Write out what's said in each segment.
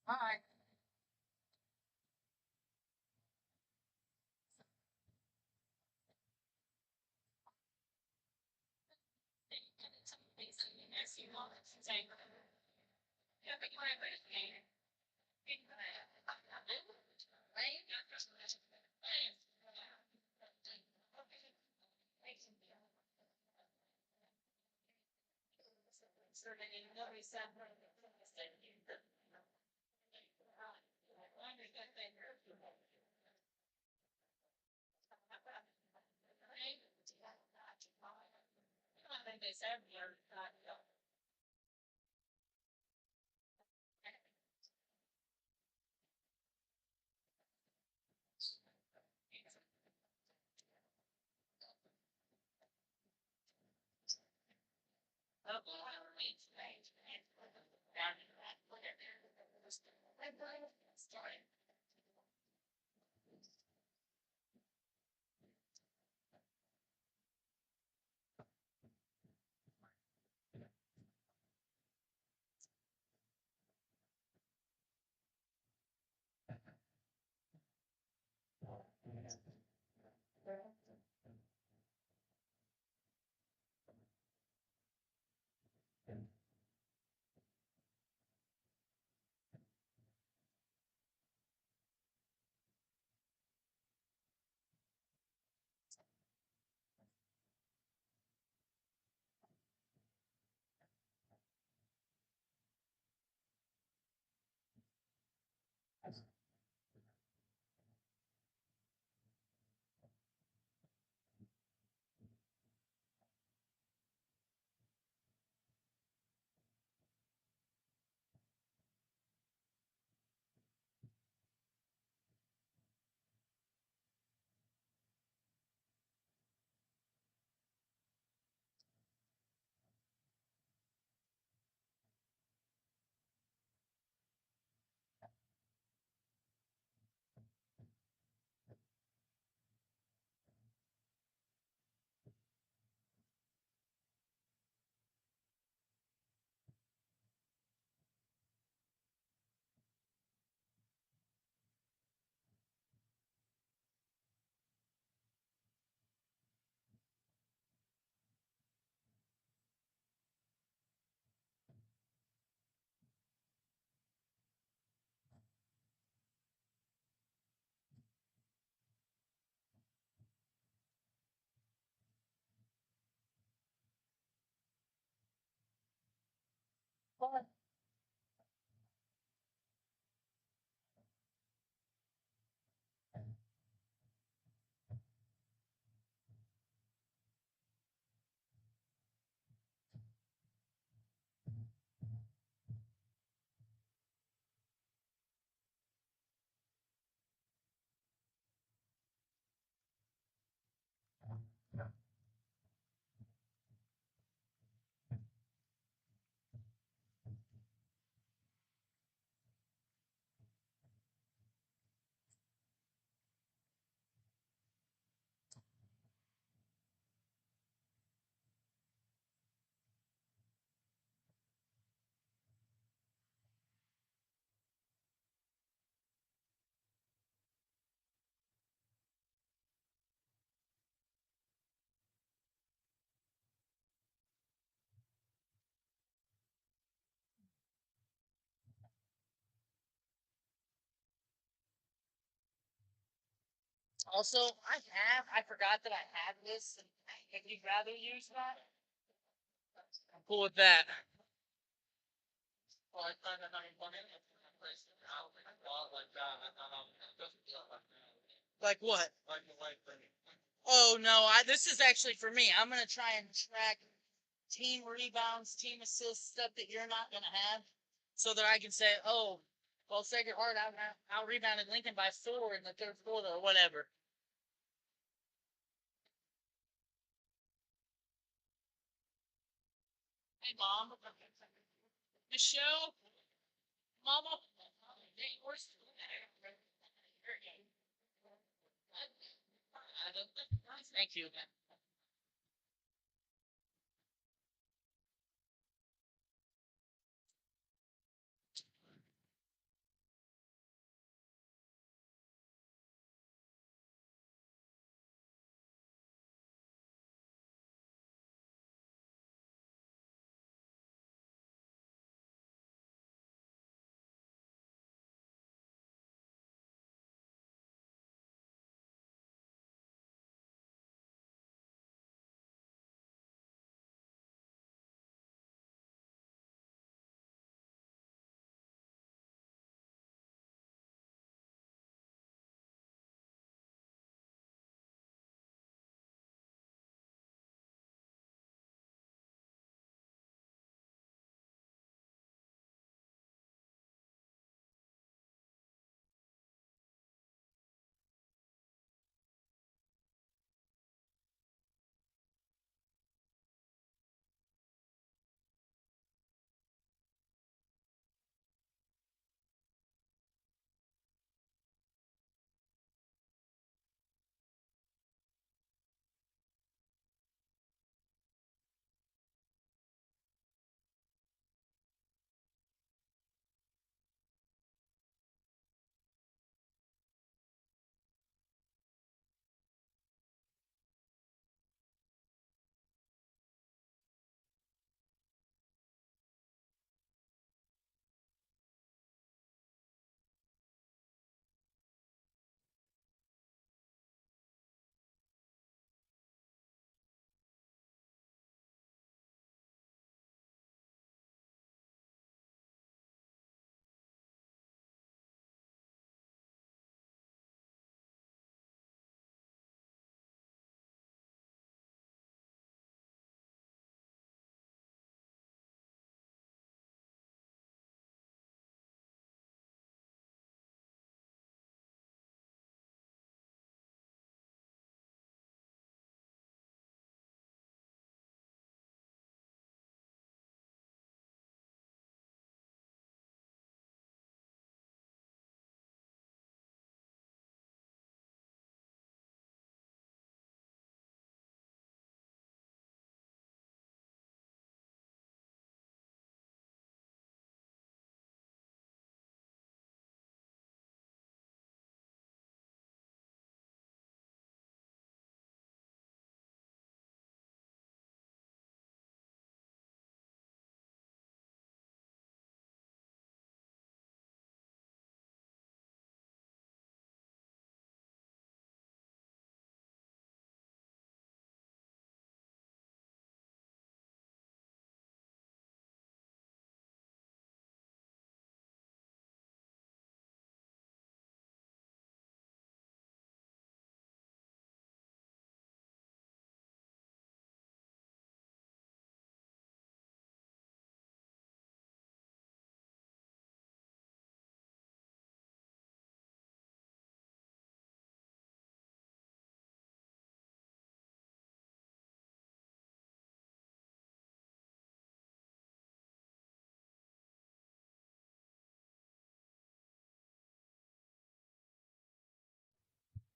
All right. Also, I forgot that I had this. If you'd rather use that, I'm cool with that. Like what? Oh no, this is actually for me. I'm gonna try and track team rebounds, team assists, stuff that you're not gonna have, so that I can say, oh, well, Sacred Heart out rebounded Lincoln by 4 in the third quarter or whatever. Hey, mom, Michelle, mama, hey, where's Thank you.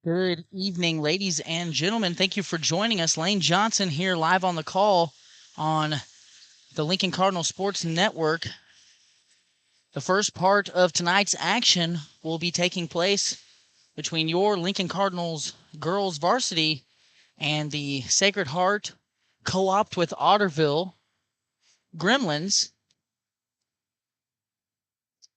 Good evening, ladies and gentlemen. Thank you for joining us. Lane Johnson here live on the call on the Lincoln Cardinal Sports Network. The first part of tonight's action will be taking place between your Lincoln Cardinals girls varsity and the Sacred Heart co-opt with Otterville Gremlins.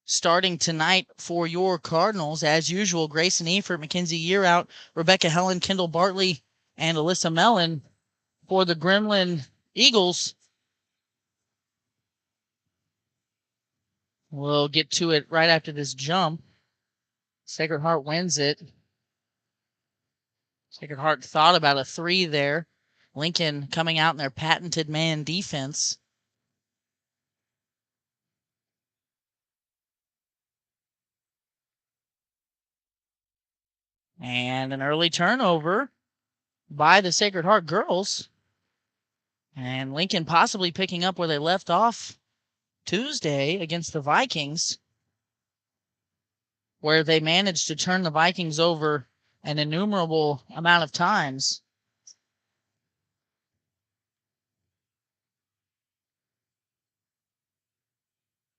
Starting tonight for your Cardinals, as usual, Grayson Efert, Mackenzie Yearout, Rebecca Helen, Kendall Bartley, and Alyssa Mellon. For the Gremlin Eagles, we'll get to it right after this jump. Sacred Heart wins it. Sacred Heart thought about a 3 there. Lincoln coming out in their patented man defense. And an early turnover by the Sacred Heart girls. And Lincoln possibly picking up where they left off Tuesday against the Vikings, where they managed to turn the Vikings over an innumerable amount of times.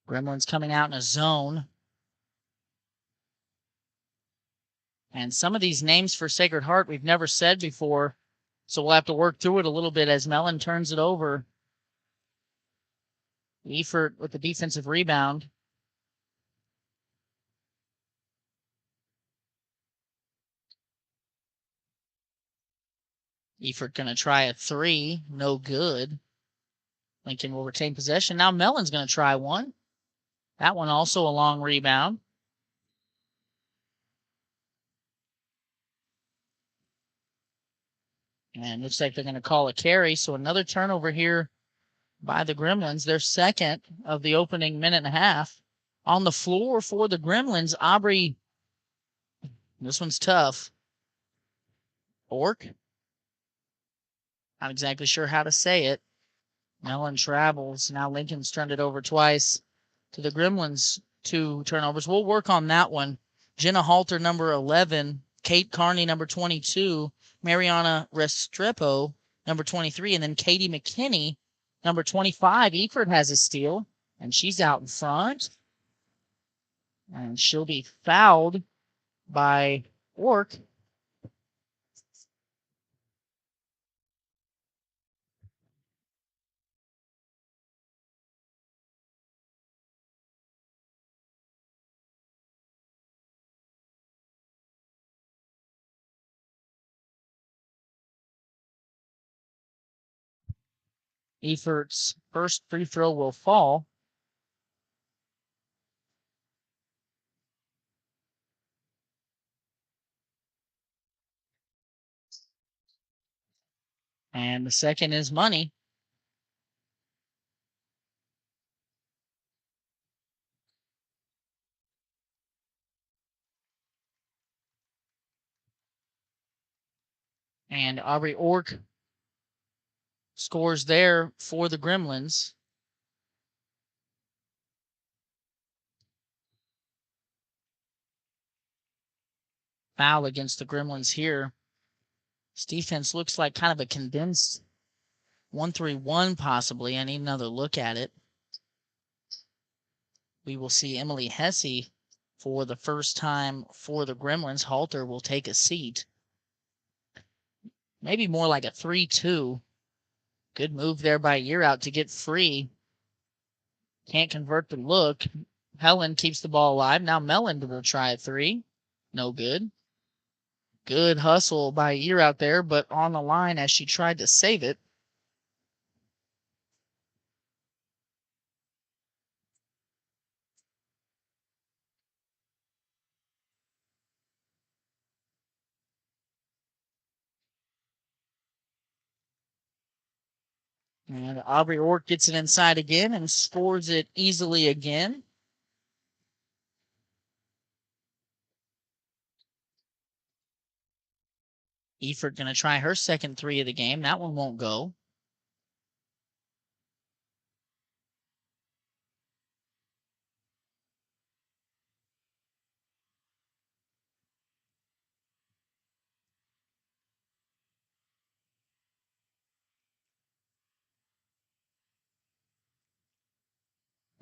Gremlins coming out in a zone. And some of these names for Sacred Heart we've never said before, so we'll have to work through it a little bit as Mellon turns it over. Efert with the defensive rebound. Efert going to try a 3. No good. Lincoln will retain possession. Now Mellon's going to try one. That one also a long rebound. And looks like they're going to call a carry. So another turnover here by the Gremlins. Their second of the opening minute and a half. On the floor for the Gremlins, Aubrey. This one's tough. Ork. Not exactly sure how to say it. Mellon travels. Now Lincoln's turned it over twice to the Gremlins. 2 turnovers. We'll work on that one. Jenna Halter, number 11. Kate Carney, number 22. Mariana Restrepo, number 23. And then Katie McKinney, number 25. Efert has a steal, and she's out in front. And she'll be fouled by Ork. Efert's first free throw will fall. And the second is money. And Aubrey Ork scores there for the Gremlins. Foul against the Gremlins here. This defense looks like kind of a condensed 1-3-1 possibly. I need another look at it. We will see Emily Hesse for the first time for the Gremlins. Halter will take a seat. Maybe more like a 3-2. Good move there by Yearout to get free. Can't convert the look. Helen keeps the ball alive. Now Mellon will try a 3. No good. Good hustle by Yearout there, but on the line as she tried to save it. And Aubrey Ork gets it inside again and scores it easily again. Efert going to try her second 3 of the game. That one won't go.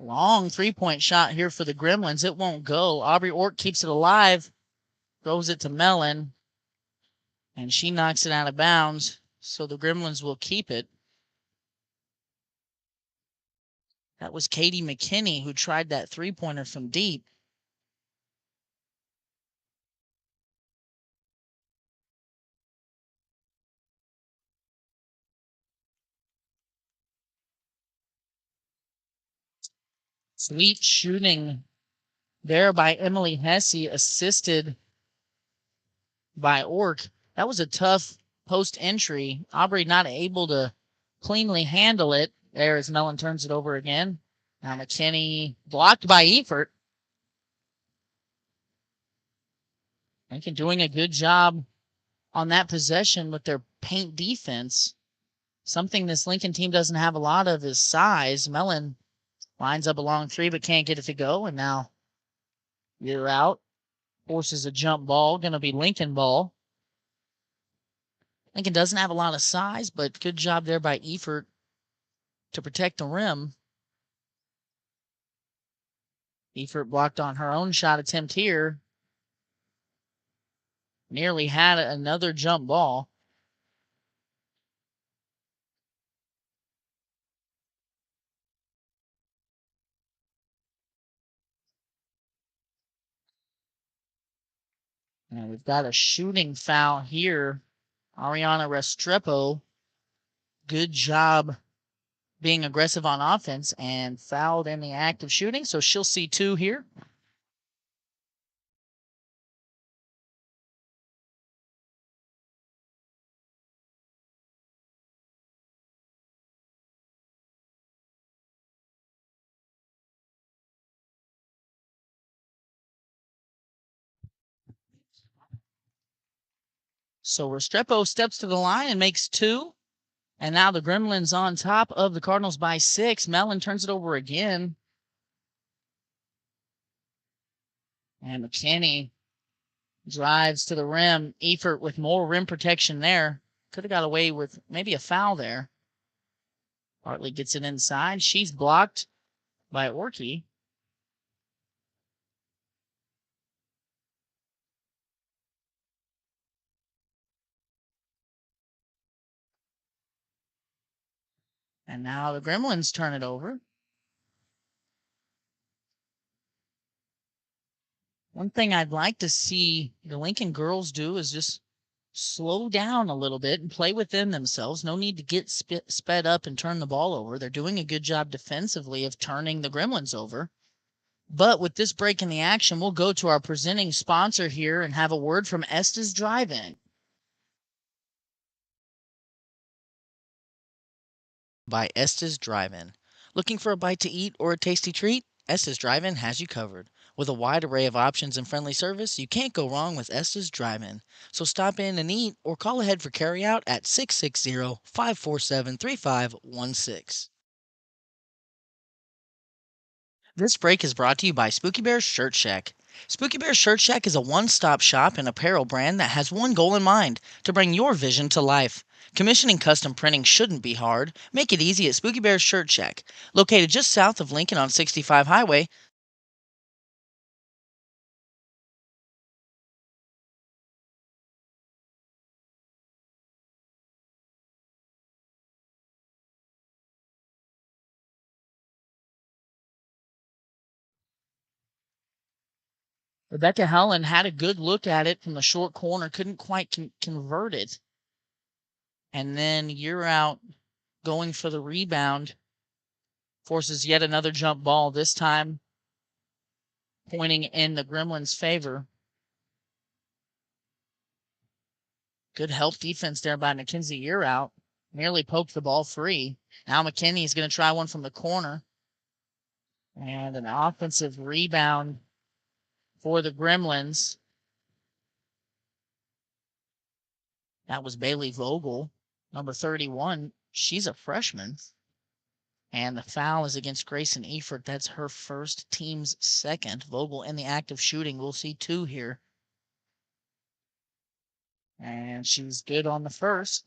Long three-point shot here for the Gremlins. It won't go. Aubrey Ork keeps it alive. Throws it to Mellon. And she knocks it out of bounds. So the Gremlins will keep it. That was Katie McKinney who tried that three-pointer from deep. Sweet shooting there by Emily Hesse, assisted by Ork. That was a tough post entry. Aubrey not able to cleanly handle it. There as Mellon turns it over again. Now McKinney blocked by Efert. Lincoln doing a good job on that possession with their paint defense. Something this Lincoln team doesn't have a lot of is size. Mellon lines up a long three but can't get it to go. And now you're out. Forces a jump ball. Going to be Lincoln ball. Lincoln doesn't have a lot of size, but good job there by Efert to protect the rim. Efert blocked on her own shot attempt here. Nearly had another jump ball. And we've got a shooting foul here. Ariana Restrepo, good job being aggressive on offense and fouled in the act of shooting. So she'll see 2 here. So Restrepo steps to the line and makes 2. And now the Gremlins on top of the Cardinals by 6. Mellon turns it over again. And McKinney drives to the rim. Efert with more rim protection there. Could have got away with maybe a foul there. Hartley gets it inside. She's blocked by Orkey. And now the Gremlins turn it over. One thing I'd like to see the Lincoln girls do is just slow down a little bit and play within themselves. No need to get sped up and turn the ball over. They're doing a good job defensively of turning the Gremlins over. But with this break in the action, we'll go to our presenting sponsor here and have a word from Estes Drive-In. By Estes Drive-In. Looking for a bite to eat or a tasty treat? Estes Drive-In has you covered. With a wide array of options and friendly service, you can't go wrong with Estes Drive-In. So stop in and eat or call ahead for carryout at 660-547-3516. This break is brought to you by Spooky Bear's Shirt Shack. Spooky Bear's Shirt Shack is a one-stop shop and apparel brand that has one goal in mind: to bring your vision to life. Commissioning custom printing shouldn't be hard. Make it easy at Spooky Bear's Shirt Shack, located just south of Lincoln on 65 Highway. Rebecca Helen had a good look at it from the short corner, couldn't quite convert it. And then you're out going for the rebound. Forces yet another jump ball, this time pointing in the Gremlins' favor. Good help defense there by Mackenzie Year out. Nearly poked the ball free. Now McKinney is going to try one from the corner. And an offensive rebound for the Gremlins. That was Bailey Vogel, number 31. She's a freshman. And the foul is against Grayson Efert. That's her first, team's second. Vogel in the act of shooting. We'll see 2 here. And she's good on the first.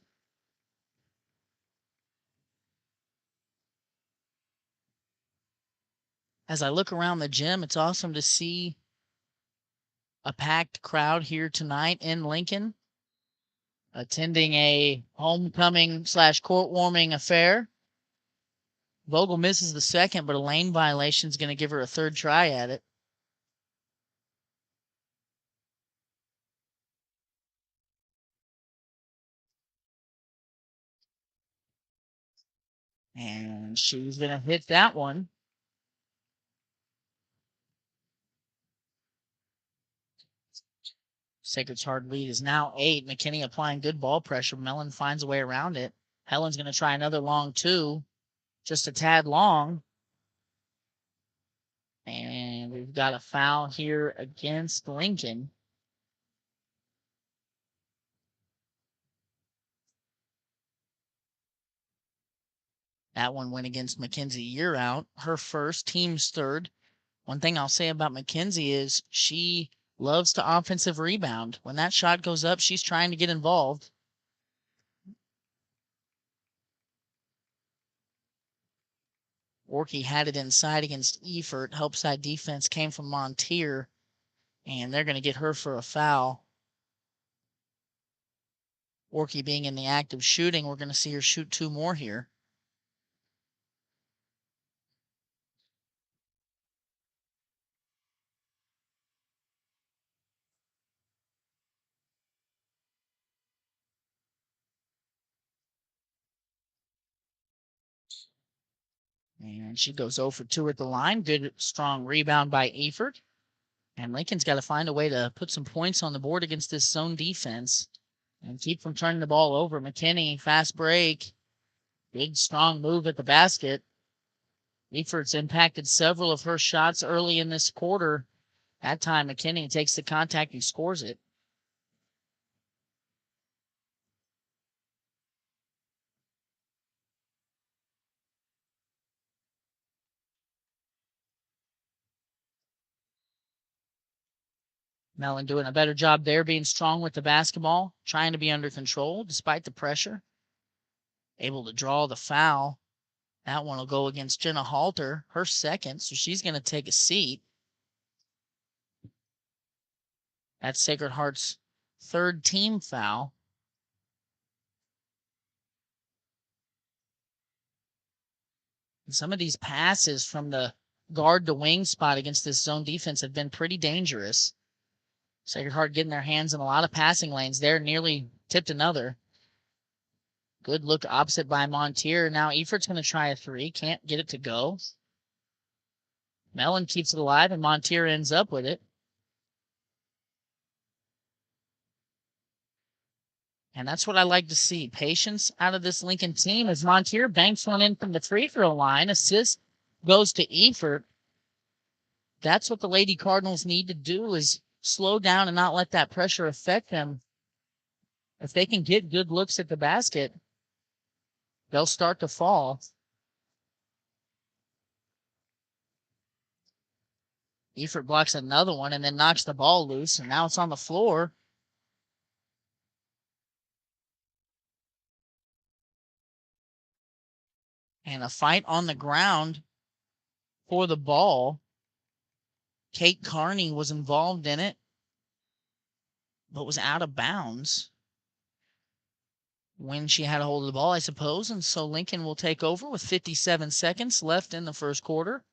As I look around the gym, it's awesome to see a packed crowd here tonight in Lincoln, attending a homecoming/court warming affair. Vogel misses the second, but a lane violation is going to give her a third try at it. And she's going to hit that one. Sacred's Heart lead is now 8. McKinney applying good ball pressure. Mellon finds a way around it. Helen's going to try another long 2. Just a tad long. And we've got a foul here against Lincoln. That one went against Mackenzie Year out. Her first, team's third. One thing I'll say about Mackenzie is she loves to offensive rebound. When that shot goes up, she's trying to get involved. Orkey had it inside against Efert. Help side defense came from Montier, and they're going to get her for a foul. Orkey being in the act of shooting, we're going to see her shoot 2 more here. And she goes 0 for 2 at the line. Good, strong rebound by Efert. And Lincoln's got to find a way to put some points on the board against this zone defense and keep from turning the ball over. McKinney, fast break. Big, strong move at the basket. Efert's impacted several of her shots early in this quarter. That time, McKinney takes the contact and scores it. Mellon doing a better job there, being strong with the basketball, trying to be under control despite the pressure. Able to draw the foul. That one will go against Jenna Halter, her second, so she's going to take a seat. That's Sacred Heart's third team foul. And some of these passes from the guard to wing spot against this zone defense have been pretty dangerous. Sacred Heart getting their hands in a lot of passing lanes there, nearly tipped another. Good look opposite by Montier. Now Efert's going to try a 3. Can't get it to go. Mellon keeps it alive, and Montier ends up with it. And that's what I like to see. Patience out of this Lincoln team as Montier banks one in from the free throw line. Assist goes to Efert. That's what the Lady Cardinals need to do, is slow down and not let that pressure affect them. If they can get good looks at the basket, they'll start to fall. Efert blocks another one and then knocks the ball loose, and now it's on the floor. And a fight on the ground for the ball. Kate Carney was involved in it, but was out of bounds when she had a hold of the ball, I suppose. And so Lincoln will take over with 57 seconds left in the first quarter.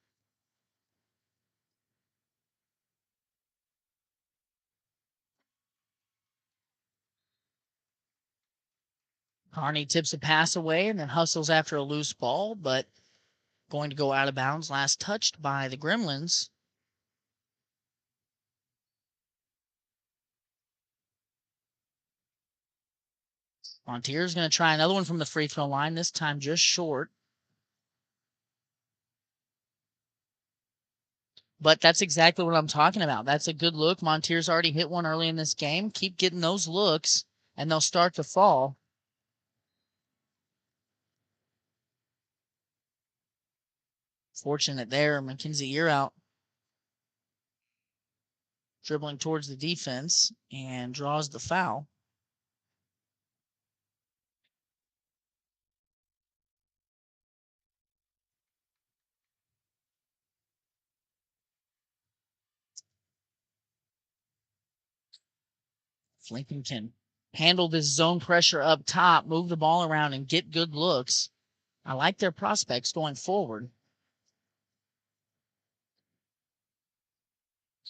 Carney tips a pass away and then hustles after a loose ball, but going to go out of bounds. Last touched by the Gremlins. Montier's going to try another one from the free throw line, this time just short. But that's exactly what I'm talking about. That's a good look. Montier's already hit one early in this game. Keep getting those looks, and they'll start to fall. Fortunate there. Mackenzie Year out. Dribbling towards the defense and draws the foul. If Lincoln can handle this zone pressure up top, move the ball around, and get good looks, I like their prospects going forward.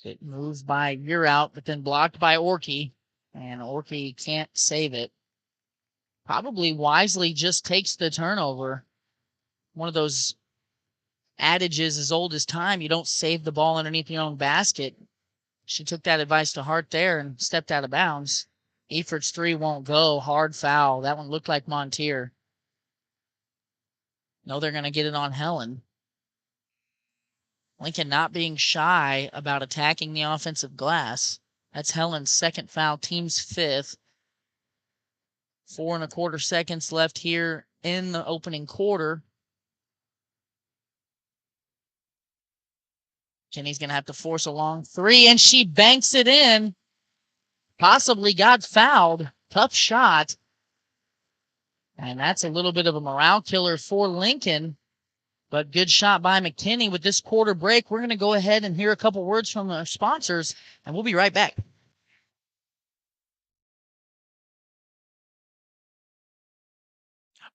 It moves by Year Out, but then blocked by Orkey, and Orkey can't save it. Probably wisely just takes the turnover. One of those adages as old as time, you don't save the ball underneath your own basket. She took that advice to heart there and stepped out of bounds. Effort's three won't go. Hard foul. That one looked like Montier. No, they're going to get it on Helen. Lincoln not being shy about attacking the offensive glass. That's Helen's second foul, team's fifth. 4 1/4 seconds left here in the opening quarter. Jenny's going to have to force a long three, and she banks it in. Possibly got fouled. Tough shot. And that's a little bit of a morale killer for Lincoln. But good shot by McKinney. With this quarter break, we're going to go ahead and hear a couple words from our sponsors, and we'll be right back.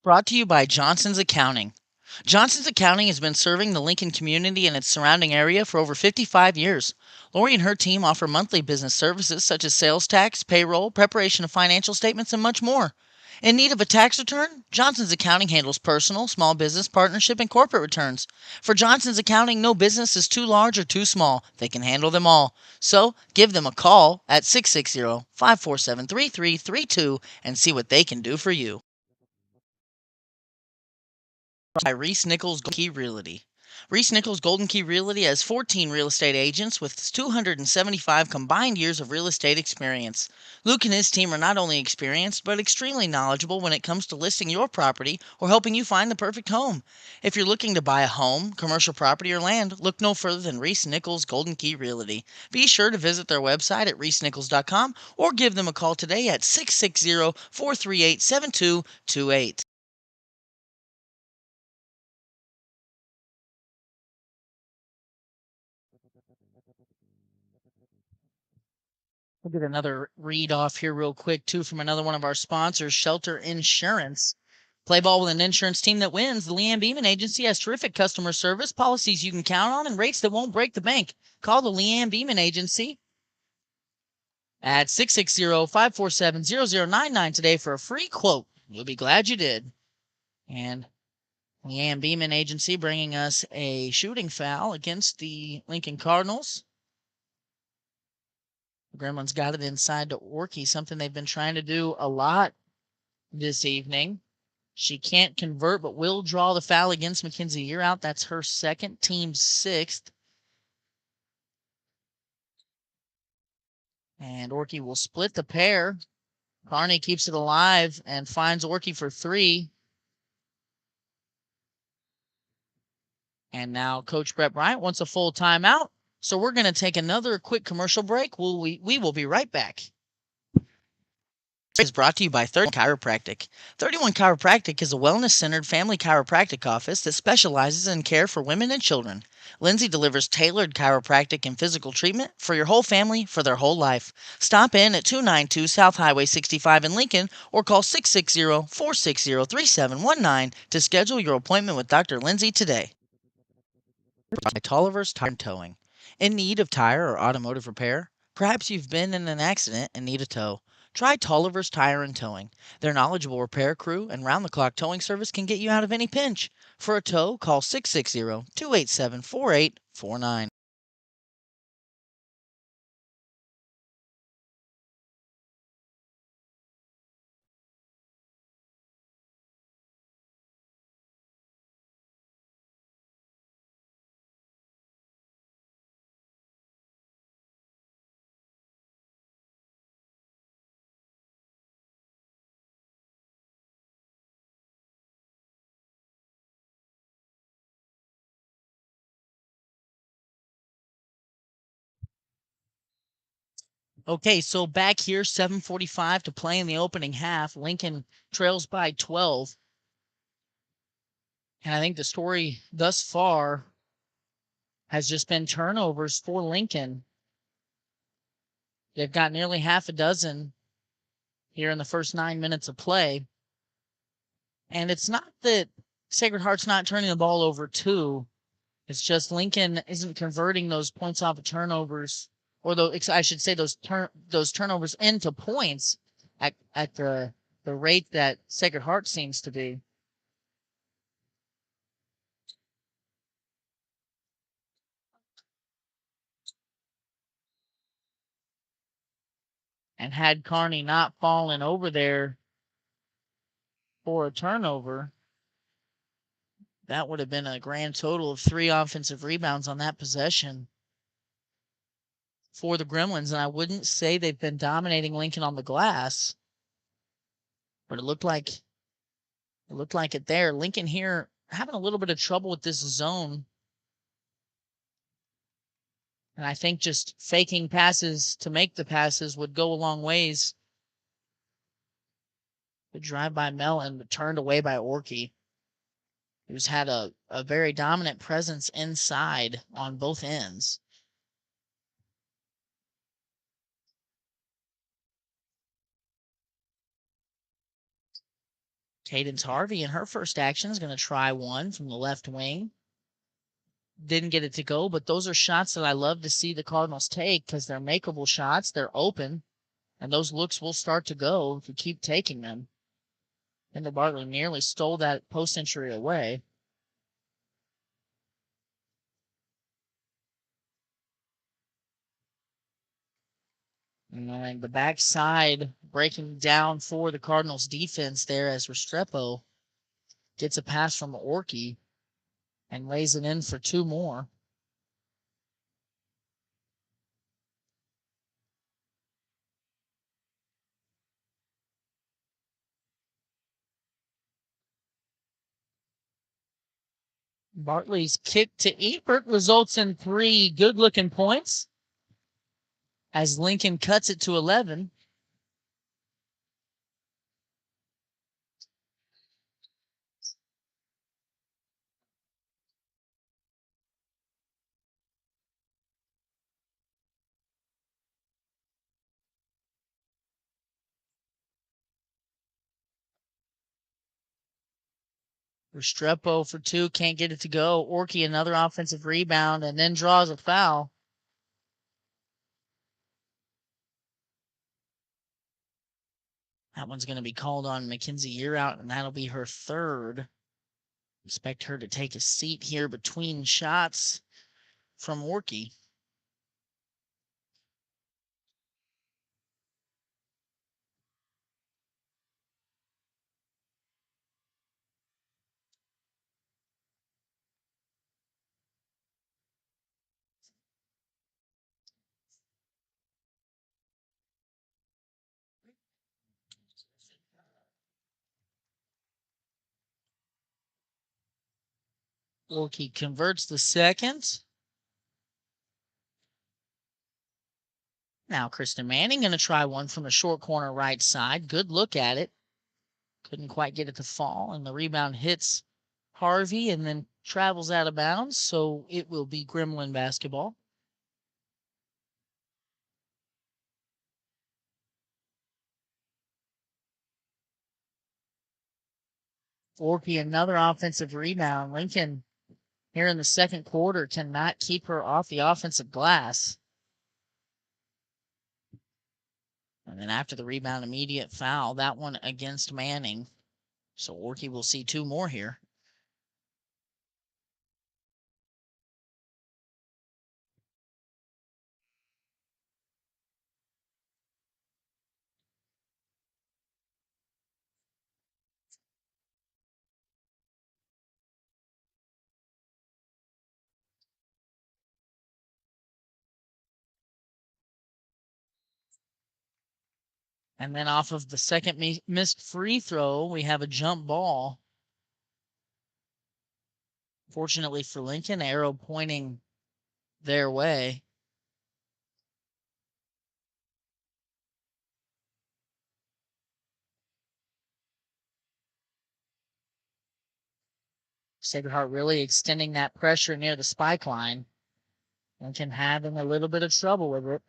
Brought to you by Johnson's Accounting. Johnson's Accounting has been serving the Lincoln community and its surrounding area for over 55 years. Lori and her team offer monthly business services such as sales tax, payroll, preparation of financial statements, and much more. In need of a tax return? Johnson's Accounting handles personal, small business, partnership, and corporate returns. For Johnson's Accounting, no business is too large or too small. They can handle them all. So give them a call at 660-547-3332 and see what they can do for you. By Reese Nichols Key Realty. Reese Nichols Golden Key Realty has 14 real estate agents with 275 combined years of real estate experience. Luke and his team are not only experienced, but extremely knowledgeable when it comes to listing your property or helping you find the perfect home. If you're looking to buy a home, commercial property, or land, look no further than Reese Nichols Golden Key Realty. Be sure to visit their website at reesenichols.com or give them a call today at 660-438-7228. We'll get another read off here real quick, too, from another one of our sponsors, Shelter Insurance. Play ball with an insurance team that wins. The Leanne Beeman Agency has terrific customer service, policies you can count on, and rates that won't break the bank. Call the Leanne Beeman Agency at 660-547-0099 today for a free quote. You'll be glad you did. And Leanne Beeman Agency bringing us a shooting foul against the Lincoln Cardinals. Gremlin's got it inside to Orkey, something they've been trying to do a lot this evening. She can't convert, but will draw the foul against Mackenzie Year Out. That's her second, team's sixth. And Orkey will split the pair. Carney keeps it alive and finds Orkey for three. And now Coach Brett Bryant wants a full timeout. So we're going to take another quick commercial break. We will be right back. Is brought to you by 31 Chiropractic. 31 Chiropractic is a wellness-centered family chiropractic office that specializes in care for women and children. Lindsay delivers tailored chiropractic and physical treatment for your whole family for their whole life. Stop in at 292 South Highway 65 in Lincoln or call 660-460-3719 to schedule your appointment with Dr. Lindsay today. By Tolliver's Tire and Towing. In need of tire or automotive repair? Perhaps you've been in an accident and need a tow. Try Tolliver's Tire and Towing. Their knowledgeable repair crew and round-the-clock towing service can get you out of any pinch. For a tow, call 660-287-4849. Okay, so back here, 7:45 to play in the opening half. Lincoln trails by 12. And I think the story thus far has just been turnovers for Lincoln. They've got nearly half a dozen here in the first 9 minutes of play. And it's not that Sacred Heart's not turning the ball over too. It's just Lincoln isn't converting those points off of turnovers, or I should say those turnovers into points at the rate that Sacred Heart seems to be. And had Kearney not fallen over there for a turnover, that would have been a grand total of 3 offensive rebounds on that possession for the Gremlins. And I wouldn't say they've been dominating Lincoln on the glass, but it looked like it there. Lincoln here having a little bit of trouble with this zone. And I think just faking passes to make the passes would go a long ways. The drive by Mellon, but turned away by Orkey, who's had a very dominant presence inside on both ends. Cadence Harvey in her first action is going to try one from the left wing. Didn't get it to go, but those are shots that I love to see the Cardinals take because they're makeable shots. They're open, and those looks will start to go if you keep taking them. And the Bartley nearly stole that post entry away. And the backside breaking down for the Cardinals defense there as Restrepo gets a pass from Orkey and lays it in for 2 more. Bartley's kick to Ebert results in 3 good-looking points as Lincoln cuts it to 11. Restrepo for 2, can't get it to go. Orkey another offensive rebound and then draws a foul. That one's going to be called on Mackenzie Yearout, and that'll be her 3rd. Expect her to take a seat here between shots from Orkey. Orkey converts the second. Now Kristen Manning going to try one from the short corner right side. Good look at it. Couldn't quite get it to fall, and the rebound hits Harvey and then travels out of bounds, so it will be Gremlin basketball. Orkey another offensive rebound. Lincoln here in the second quarter cannot keep her off the offensive glass. And then after the rebound, immediate foul. That one against Manning. So Orkey will see 2 more here. And then off of the second missed free throw, we have a jump ball. Fortunately for Lincoln, arrow pointing their way. Sacred Heart really extending that pressure near the spike line. Lincoln having a little bit of trouble with it.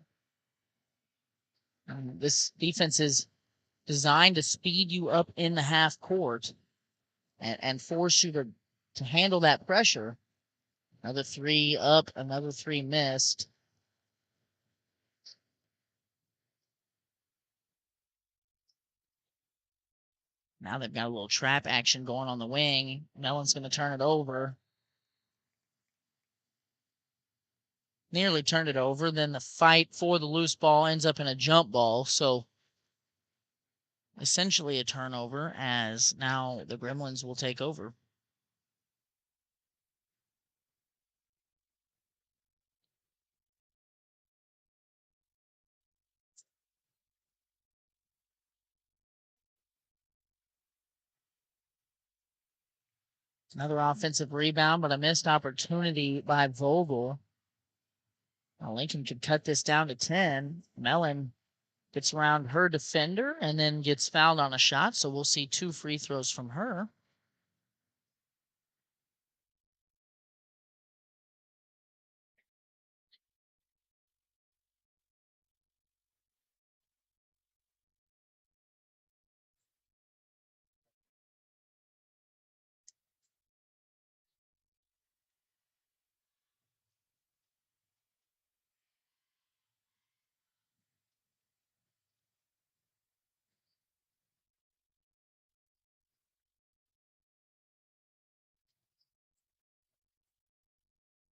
This defense is designed to speed you up in the half court and force you to handle that pressure. Another three up, another three missed. Now they've got a little trap action going on the wing. Mellon's going to turn it over. Nearly turned it over. Then the fight for the loose ball ends up in a jump ball. So essentially a turnover, as now the Gremlins will take over. Another offensive rebound, but a missed opportunity by Vogel. Now Lincoln could cut this down to 10. Mellon gets around her defender and then gets fouled on a shot, so we'll see 2 free throws from her.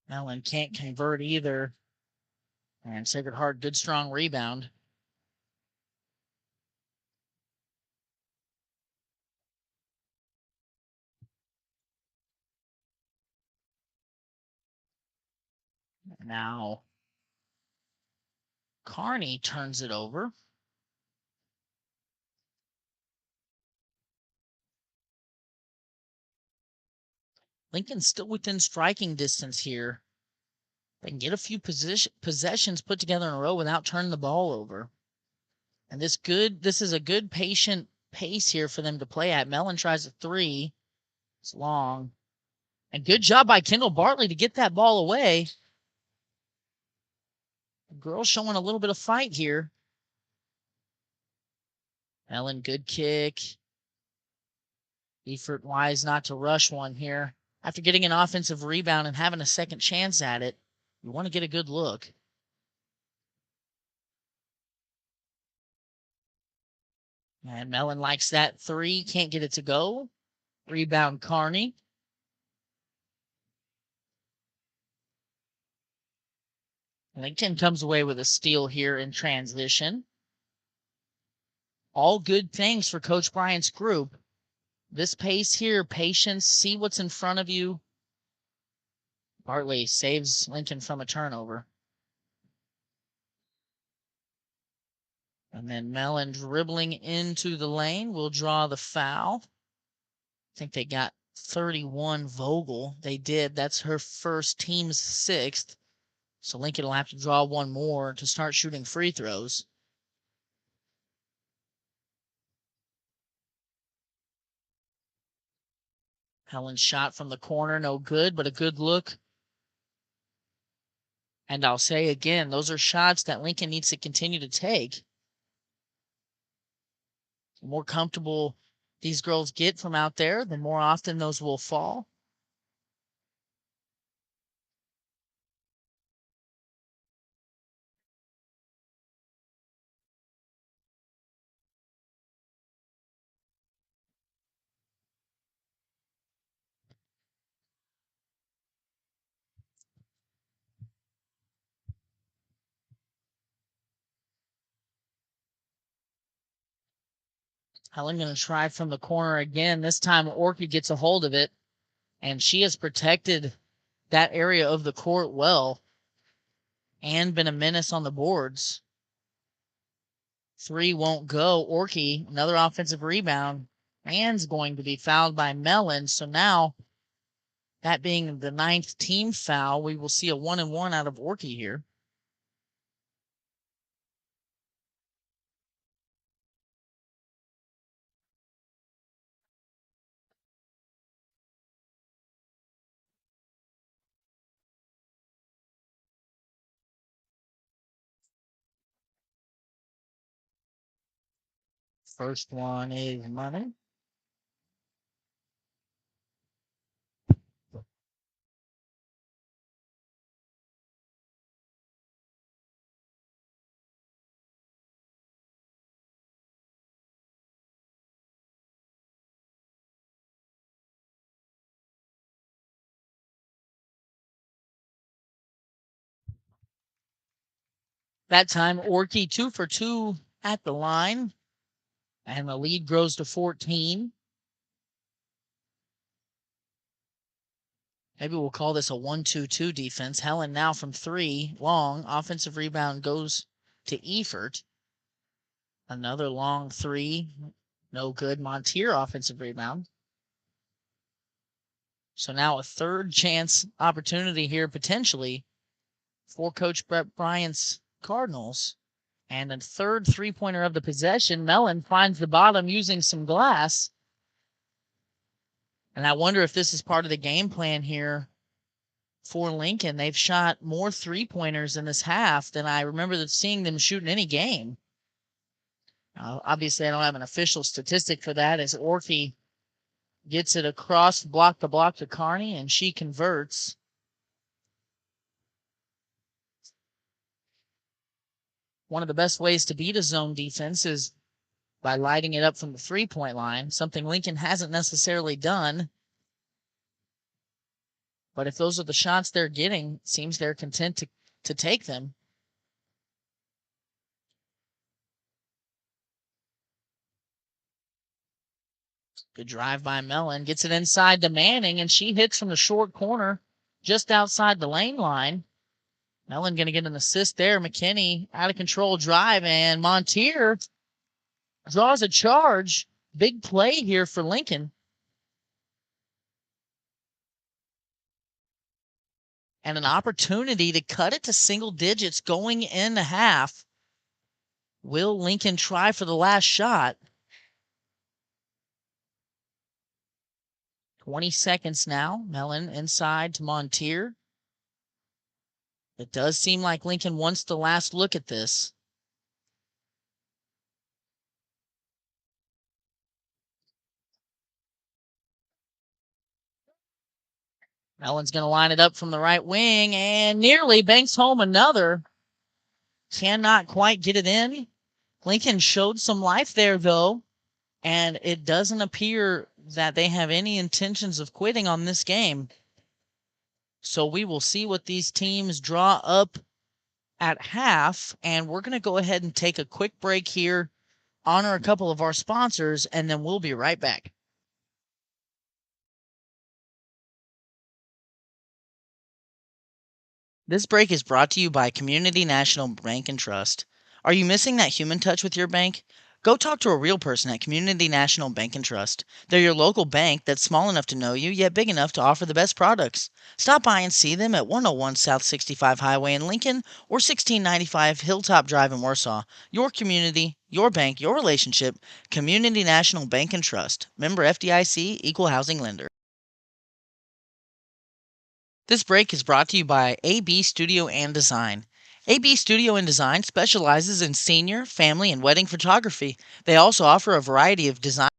Mellon can't convert either. And Sacred Heart, good strong rebound. Now Carney turns it over. Lincoln's still within striking distance here. They can get a few possessions put together in a row without turning the ball over. And this is a good patient pace here for them to play at. Mellon tries a three. It's long. And good job by Kendall Bartley to get that ball away. The girls showing a little bit of fight here. Mellon, good kick. Effort wise not to rush one here. After getting an offensive rebound and having a second chance at it, you want to get a good look. And Mellon likes that three. Can't get it to go. Rebound Carney. Lincoln comes away with a steal here in transition. All good things for Coach Bryant's group. This pace here, patience, see what's in front of you. Bartley saves Lincoln from a turnover. And then Mellon dribbling into the lane will draw the foul. I think they got 31 Vogel. They did. That's her first, team's 6th. So Lincoln will have to draw one more to start shooting free throws. Helen's shot from the corner, no good, but a good look. And I'll say again, those are shots that Lincoln needs to continue to take. The more comfortable these girls get from out there, the more often those will fall. Helen going to try from the corner again. This time Orchid gets a hold of it, and she has protected that area of the court well and been a menace on the boards. Three won't go. Orchid, another offensive rebound, and going to be fouled by Mellon. So now, that being the 9th team foul, we will see a 1-and-1 out of Orchid here. First one is money. That time, Orky 2 for 2 at the line, and the lead grows to 14. Maybe we'll call this a 1-2-2 defense. Helen now from 3, long. Offensive rebound goes to Efert. Another long 3, no good. Montier offensive rebound. So now a third chance opportunity here potentially for Coach Brett Bryant's Cardinals. And a third three-pointer of the possession. Mellon finds the bottom using some glass. And I wonder if this is part of the game plan here for Lincoln. They've shot more three-pointers in this half than I remember seeing them shoot in any game. Obviously, I don't have an official statistic for that as Orphy gets it across block to Carney, and she converts. One of the best ways to beat a zone defense is by lighting it up from the three-point line, something Lincoln hasn't necessarily done. But if those are the shots they're getting, it seems they're content to take them. Good drive by Mellon. Gets it inside to Manning, and she hits from the short corner just outside the lane line. Mellon going to get an assist there. McKinney out of control drive, and Montier draws a charge. Big play here for Lincoln. And an opportunity to cut it to single digits going into half. Will Lincoln try for the last shot? 20 seconds now. Mellon inside to Montier. It does seem like Lincoln wants the last look at this. Mellon's going to line it up from the right wing and nearly banks home another. Cannot quite get it in. Lincoln showed some life there, though, and it doesn't appear that they have any intentions of quitting on this game. So we will see what these teams draw up at half, and we're going to go ahead and take a quick break here, honor a couple of our sponsors, and then we'll be right back. This break is brought to you by Community National Bank and Trust. Are you missing that human touch with your bank? Go talk to a real person at Community National Bank and Trust. They're your local bank that's small enough to know you, yet big enough to offer the best products. Stop by and see them at 101 South 65 Highway in Lincoln or 1695 Hilltop Drive in Warsaw. Your community, your bank, your relationship. Community National Bank and Trust. Member FDIC, Equal Housing Lender. This break is brought to you by AB Studio and Design. AB Studio and Design specializes in senior, family, and wedding photography. They also offer a variety of design.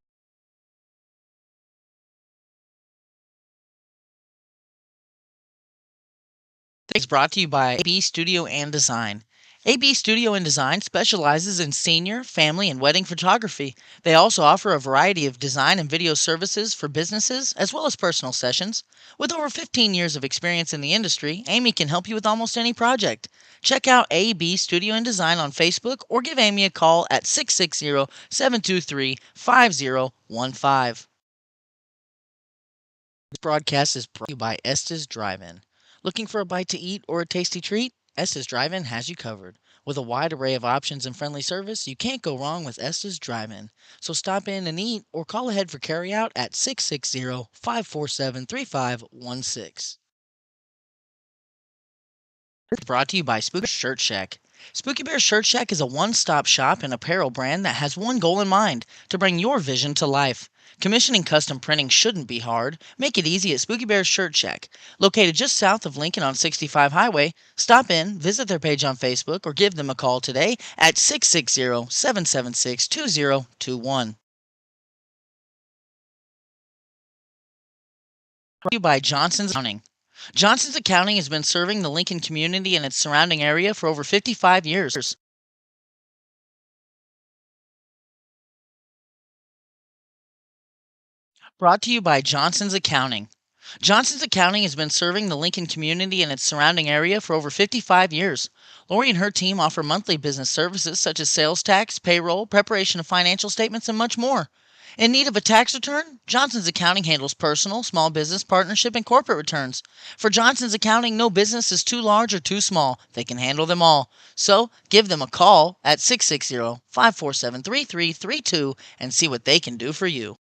It's brought to you by AB Studio and Design. AB Studio and Design specializes in senior, family, and wedding photography. They also offer a variety of design and video services for businesses as well as personal sessions. With over 15 years of experience in the industry, Amy can help you with almost any project. Check out AB Studio and Design on Facebook or give Amy a call at 660-723-5015. This broadcast is brought to you by Estes Drive-In. Looking for a bite to eat or a tasty treat? Estes Drive-In has you covered. With a wide array of options and friendly service, you can't go wrong with Estes Drive-In. So stop in and eat or call ahead for carryout at 660-547-3516. It's brought to you by Spooky Bear Shirt Shack. Spooky Bear Shirt Shack is a one-stop shop and apparel brand that has one goal in mind: to bring your vision to life. Commissioning custom printing shouldn't be hard. Make it easy at Spooky Bear's Shirt Shack. Located just south of Lincoln on 65 Highway, stop in, visit their page on Facebook, or give them a call today at 660-776-2021. Brought to you by Johnson's Accounting. Johnson's Accounting has been serving the Lincoln community and its surrounding area for over 55 years. Brought to you by Johnson's Accounting. Johnson's Accounting has been serving the Lincoln community and its surrounding area for over 55 years. Lori and her team offer monthly business services such as sales tax, payroll, preparation of financial statements, and much more. In need of a tax return? Johnson's Accounting handles personal, small business, partnership, and corporate returns. For Johnson's Accounting, no business is too large or too small. They can handle them all. So give them a call at 660-547-3332 and see what they can do for you.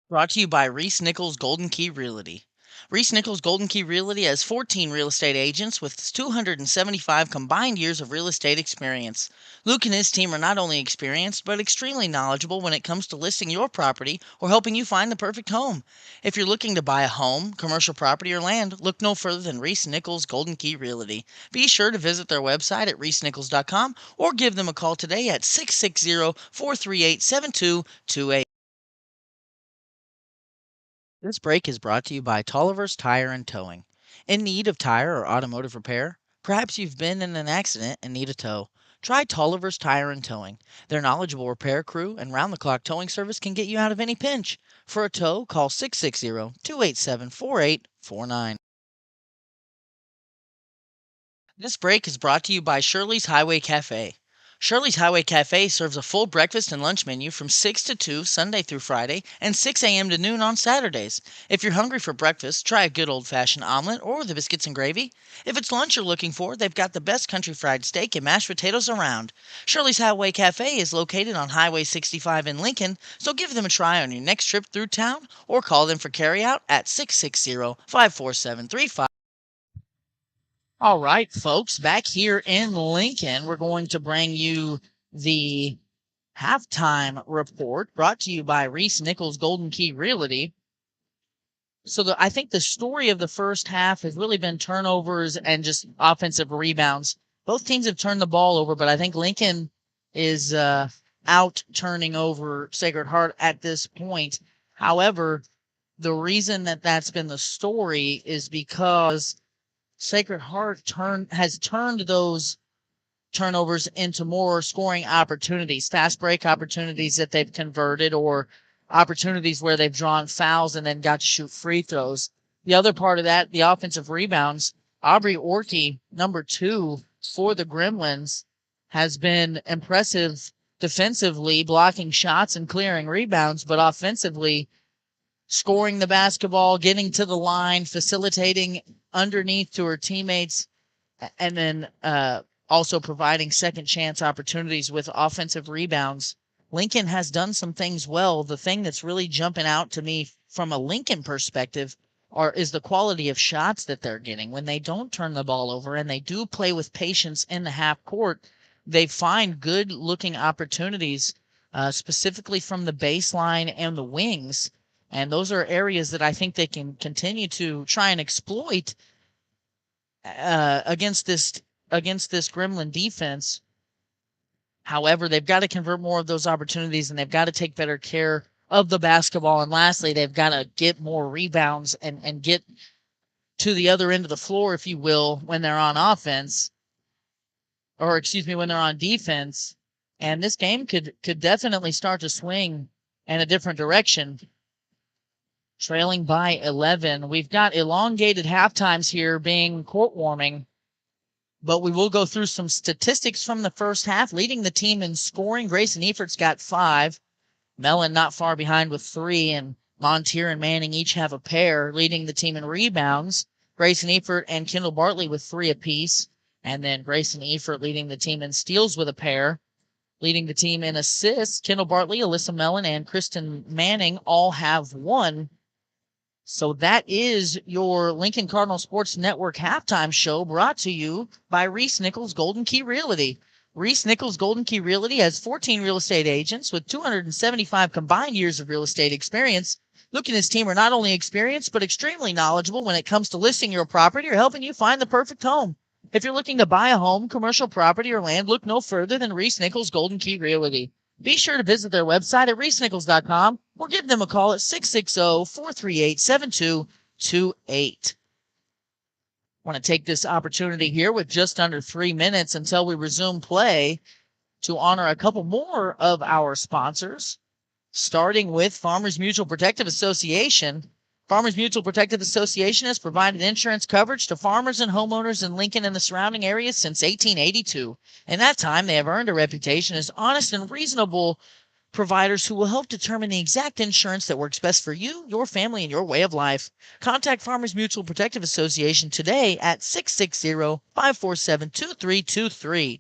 Brought to you by Reese Nichols Golden Key Realty. Reese Nichols Golden Key Realty has 14 real estate agents with 275 combined years of real estate experience. Luke and his team are not only experienced, but extremely knowledgeable when it comes to listing your property or helping you find the perfect home. If you're looking to buy a home, commercial property, or land, look no further than Reese Nichols Golden Key Realty. Be sure to visit their website at reesenichols.com or give them a call today at 660-438-7228. This break is brought to you by Tolliver's Tire and Towing. In need of tire or automotive repair? Perhaps you've been in an accident and need a tow. Try Tolliver's Tire and Towing. Their knowledgeable repair crew and round-the-clock towing service can get you out of any pinch. For a tow, call 660-287-4849. This break is brought to you by Shirley's Highway Cafe. Shirley's Highway Cafe serves a full breakfast and lunch menu from 6 to 2 Sunday through Friday and 6 a.m. to noon on Saturdays. If you're hungry for breakfast, try a good old-fashioned omelet or the biscuits and gravy. If it's lunch you're looking for, they've got the best country fried steak and mashed potatoes around. Shirley's Highway Cafe is located on Highway 65 in Lincoln, so give them a try on your next trip through town or call them for carryout at 660-547-35. All right, folks, back here in Lincoln, we're going to bring you the halftime report brought to you by Reese Nichols Golden Key Realty. So I think the story of the first half has really been turnovers and just offensive rebounds. Both teams have turned the ball over, but I think Lincoln is out turning over Sacred Heart at this point. However, the reason that that's been the story is because Sacred Heart has turned those turnovers into more scoring opportunities, fast break opportunities that they've converted, or opportunities where they've drawn fouls and then got to shoot free throws. The other part of that, the offensive rebounds, Aubrey Orkey, number 2 for the Gremlins, has been impressive defensively, blocking shots and clearing rebounds, but offensively, scoring the basketball, getting to the line, facilitating underneath to her teammates, and then also providing second chance opportunities with offensive rebounds. Lincoln has done some things well. The thing that's really jumping out to me from a Lincoln perspective is the quality of shots that they're getting. When they don't turn the ball over and they do play with patience in the half court, they find good looking opportunities, specifically from the baseline and the wings. And those are areas that I think they can continue to try and exploit against this Gremlin defense. However, they've got to convert more of those opportunities, and they've got to take better care of the basketball. And lastly, they've got to get more rebounds and get to the other end of the floor, if you will, when they're on offense, or excuse me, when they're on defense. And this game could definitely start to swing in a different direction. Trailing by 11. We've got elongated half times here being court warming, but we will go through some statistics from the first half. Leading the team in scoring, Grayson Efert's got 5. Mellon not far behind with 3, and Montier and Manning each have a pair. Leading the team in rebounds, Grayson Efert and Kendall Bartley with 3 apiece, and then Grayson Efert leading the team in steals with a pair. Leading the team in assists, Kendall Bartley, Alyssa Mellon, and Kristen Manning all have 1. So that is your Lincoln Cardinal Sports Network halftime show, brought to you by Reese Nichols Golden Key Realty. Reese Nichols Golden Key Realty has 14 real estate agents with 275 combined years of real estate experience. Luke and his team are not only experienced but extremely knowledgeable when it comes to listing your property or helping you find the perfect home. If you're looking to buy a home, commercial property, or land, look no further than Reese Nichols Golden Key Realty. Be sure to visit their website at reesenichols.com or give them a call at 660-438-7228. Want to take this opportunity here with just under 3 minutes until we resume play to honor a couple more of our sponsors, starting with Farmers Mutual Protective Association. Farmers Mutual Protective Association has provided insurance coverage to farmers and homeowners in Lincoln and the surrounding areas since 1882. In that time, they have earned a reputation as honest and reasonable providers who will help determine the exact insurance that works best for you, your family, and your way of life. Contact Farmers Mutual Protective Association today at 660-547-2323.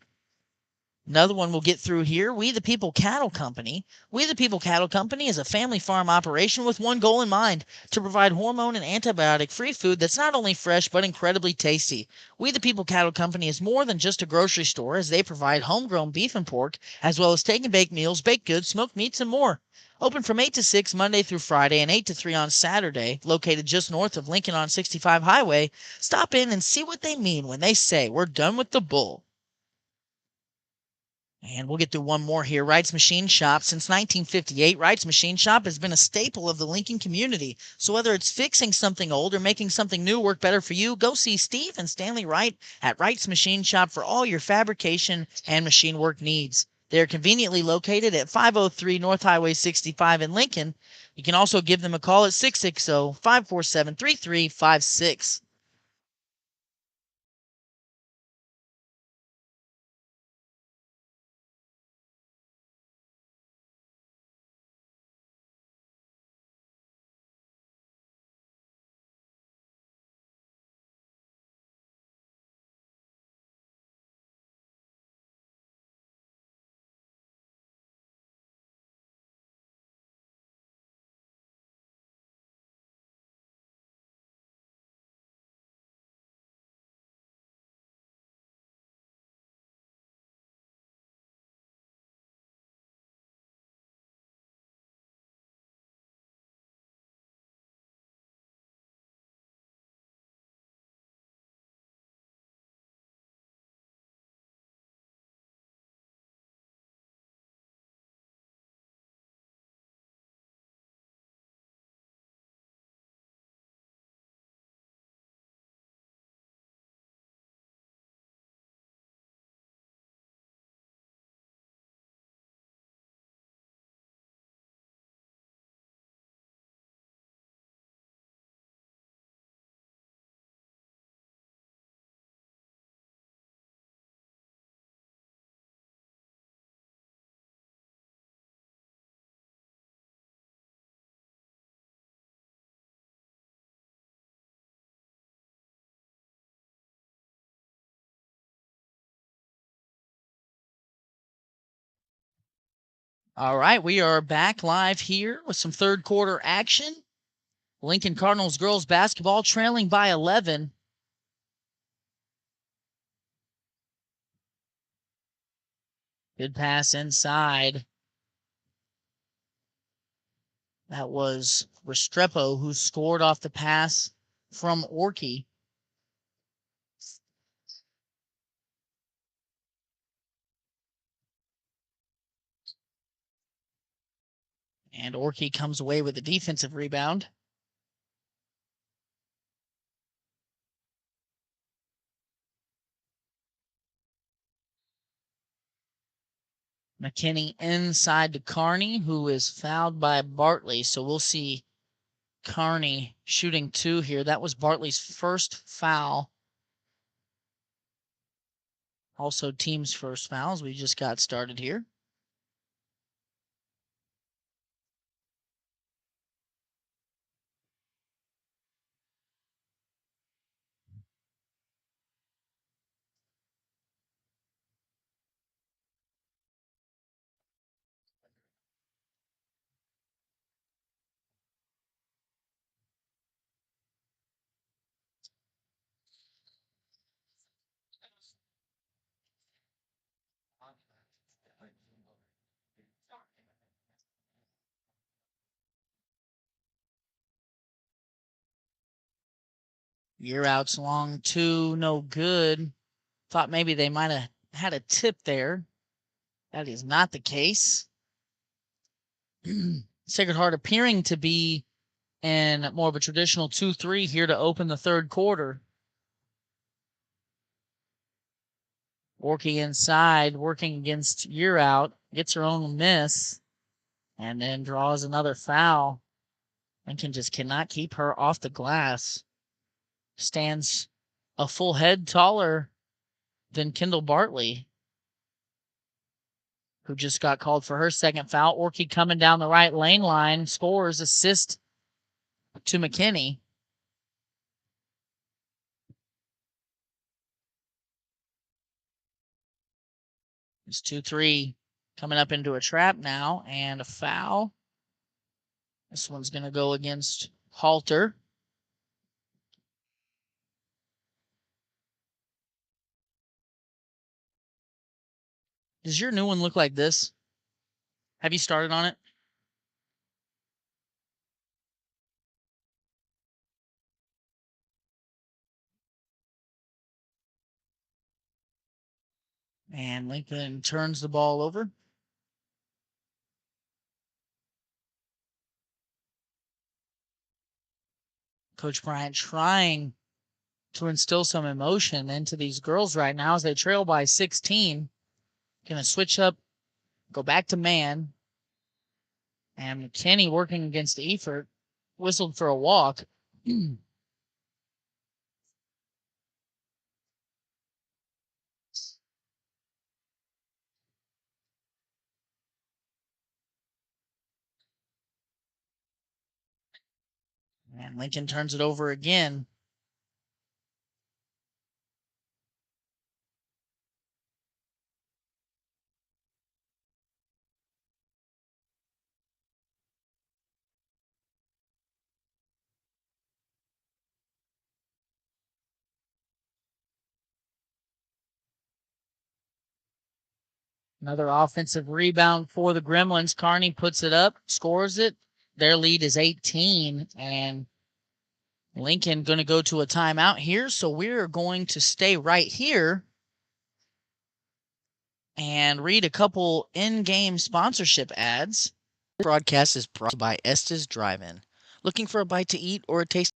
Another one we'll get through here. We the People Cattle Company. We the People Cattle Company is a family farm operation with one goal in mind: to provide hormone and antibiotic-free food that's not only fresh but incredibly tasty. We the People Cattle Company is more than just a grocery store, as they provide homegrown beef and pork, as well as take and bake meals, baked goods, smoked meats, and more. Open from 8 to 6 Monday through Friday and 8 to 3 on Saturday, located just north of Lincoln on 65 Highway. Stop in and see what they mean when they say we're done with the bull. And we'll get through one more here. Wright's Machine Shop. Since 1958, Wright's Machine Shop has been a staple of the Lincoln community. So whether it's fixing something old or making something new work better for you, go see Steve and Stanley Wright at Wright's Machine Shop for all your fabrication and machine work needs. They are conveniently located at 503 North Highway 65 in Lincoln. You can also give them a call at 660-547-3356. All right, we are back live here with some third quarter action. Lincoln Cardinals girls basketball trailing by 11. Good pass inside. That was Restrepo who scored off the pass from Orkey. And Orkey comes away with a defensive rebound. McKinney inside to Carney, who is fouled by Bartley. So we'll see Carney shooting two here. That was Bartley's first foul. Also team's first fouls. We just got started here. Year out's long two, no good. Thought maybe they might have had a tip there. That is not the case. Sacred Heart appearing to be in more of a traditional 2-3 here to open the third quarter. Working inside, working against Year Out, gets her own miss, and then draws another foul. Lincoln just cannot keep her off the glass. Stands a full head taller than Kendall Bartley, who just got called for her second foul. Orky coming down the right lane line, scores, assist to McKinney. It's 2-3 coming up into a trap now, and a foul. This one's going to go against Halter. Does your new one look like this? Have you started on it? And Lincoln turns the ball over. Coach Bryant trying to instill some emotion into these girls right now as they trail by 16. Going to switch up, go back to man. And McKinney working against Efert, whistled for a walk. And Lincoln turns it over again. Another offensive rebound for the Gremlins. Carney puts it up, scores it. Their lead is 18, and Lincoln going to go to a timeout here, so we're going to stay right here and read a couple in-game sponsorship ads. This broadcast is brought to you by Estes Drive-In. Looking for a bite to eat or a taste?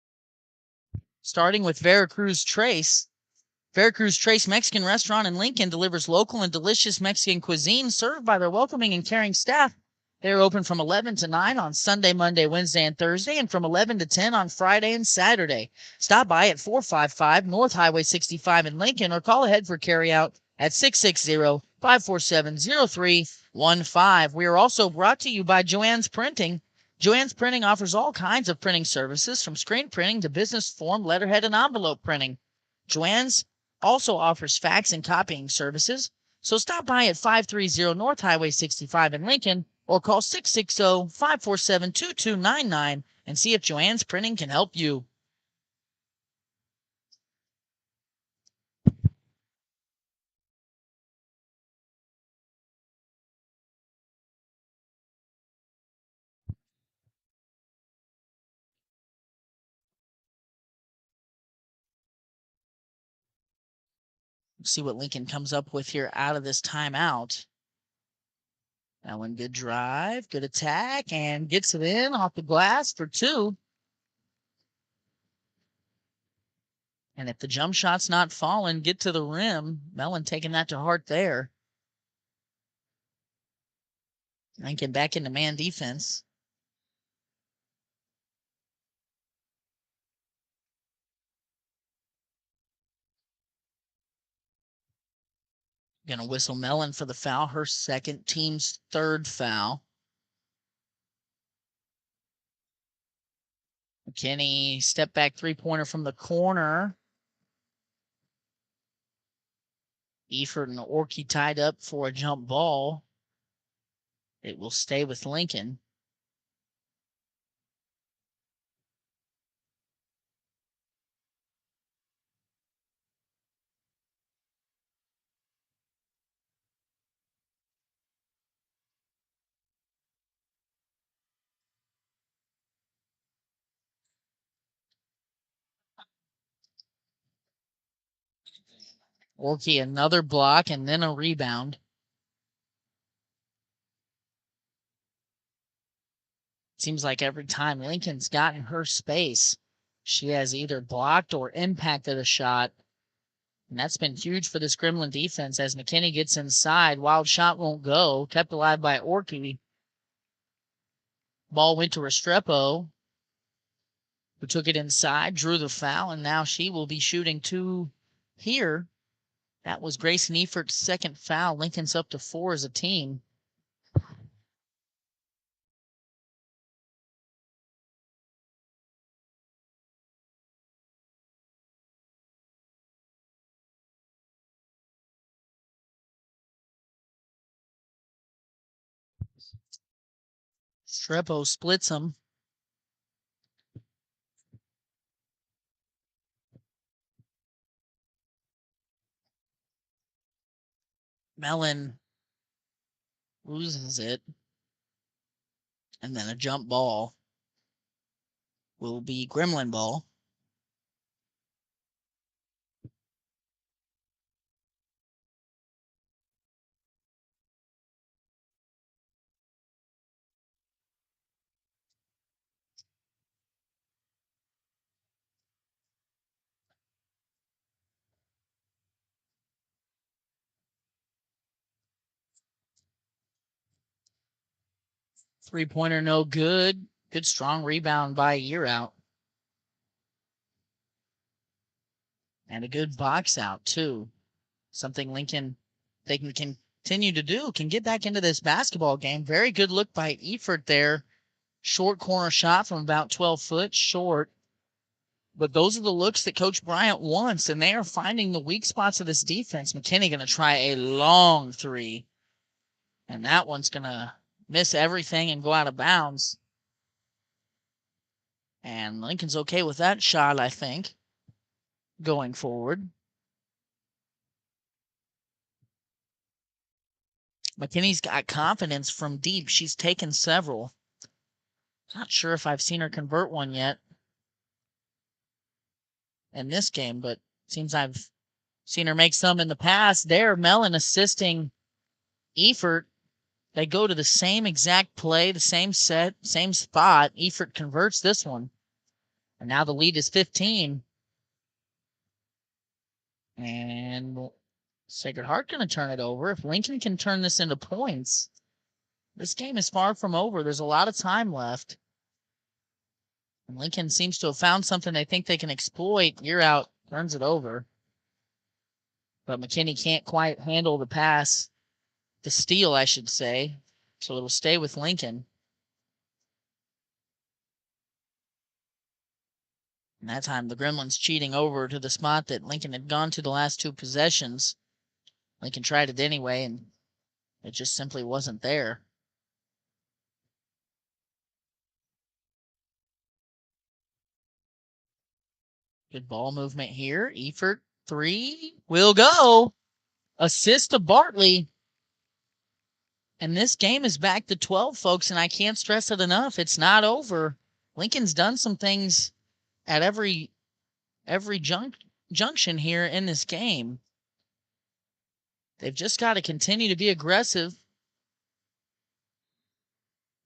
Starting with Veracruz Trace. Veracruz Trace Mexican Restaurant in Lincoln delivers local and delicious Mexican cuisine served by their welcoming and caring staff. They're open from 11 to 9 on Sunday, Monday, Wednesday, and Thursday, and from 11 to 10 on Friday and Saturday. Stop by at 455 North Highway 65 in Lincoln or call ahead for carryout at 660-547-0315. We are also brought to you by Joanne's Printing. Joanne's Printing offers all kinds of printing services from screen printing to business form, letterhead, and envelope printing. Joanne's also offers fax and copying services, so stop by at 530 North Highway 65 in Lincoln or call 660-547-2299 and see if Joanne's Printing can help you. Let's see what Lincoln comes up with here out of this timeout. That one, good drive, good attack, and gets it in off the glass for two. And if the jump shot's not falling, get to the rim. Mellon taking that to heart there. Lincoln back into man defense. Going to whistle Mellon for the foul, her second, team's third foul. McKinney, step back three-pointer from the corner. Efert and Orky tied up for a jump ball. It will stay with Lincoln. Orky another block and then a rebound. Seems like every time Lincoln's gotten her space, she has either blocked or impacted a shot. And that's been huge for this Gremlin defense as McKinney gets inside. Wild shot won't go. Kept alive by Orky. Ball went to Restrepo, who took it inside, drew the foul, and now she will be shooting 2 here. That was Grayson Efert's second foul. Lincoln's up to 4 as a team. Restrepo splits them. Mellon loses it. And then a jump ball will be Gremlin ball. Three-pointer no good. Good strong rebound by Year Out. And a good box out, too. Something Lincoln, they can continue to do, can get back into this basketball game. Very good look by Efert there. Short corner shot from about 12 foot, short. But those are the looks that Coach Bryant wants, and they are finding the weak spots of this defense. McKinney going to try a long 3. And that one's going to miss everything and go out of bounds. And Lincoln's okay with that shot, I think, going forward. McKinney's got confidence from deep. She's taken several. Not sure if I've seen her convert one yet in this game, but seems I've seen her make some in the past. There, Mellon assisting Efert. They go to the same exact play, the same set, same spot. Efert converts this one. And now the lead is 15. And Sacred Heart going to turn it over. If Lincoln can turn this into points, this game is far from over. There's a lot of time left. And Lincoln seems to have found something they think they can exploit. Year Out turns it over. But McKinney can't quite handle the pass. The steal, I should say. So it'll stay with Lincoln. And that time the Gremlins cheating over to the spot that Lincoln had gone to the last 2 possessions. Lincoln tried it anyway, and it just simply wasn't there. Good ball movement here. Efert, 3 will go. Assist to Bartley. And this game is back to 12, folks, and I can't stress it enough. It's not over. Lincoln's done some things at every junction here in this game. They've just got to continue to be aggressive.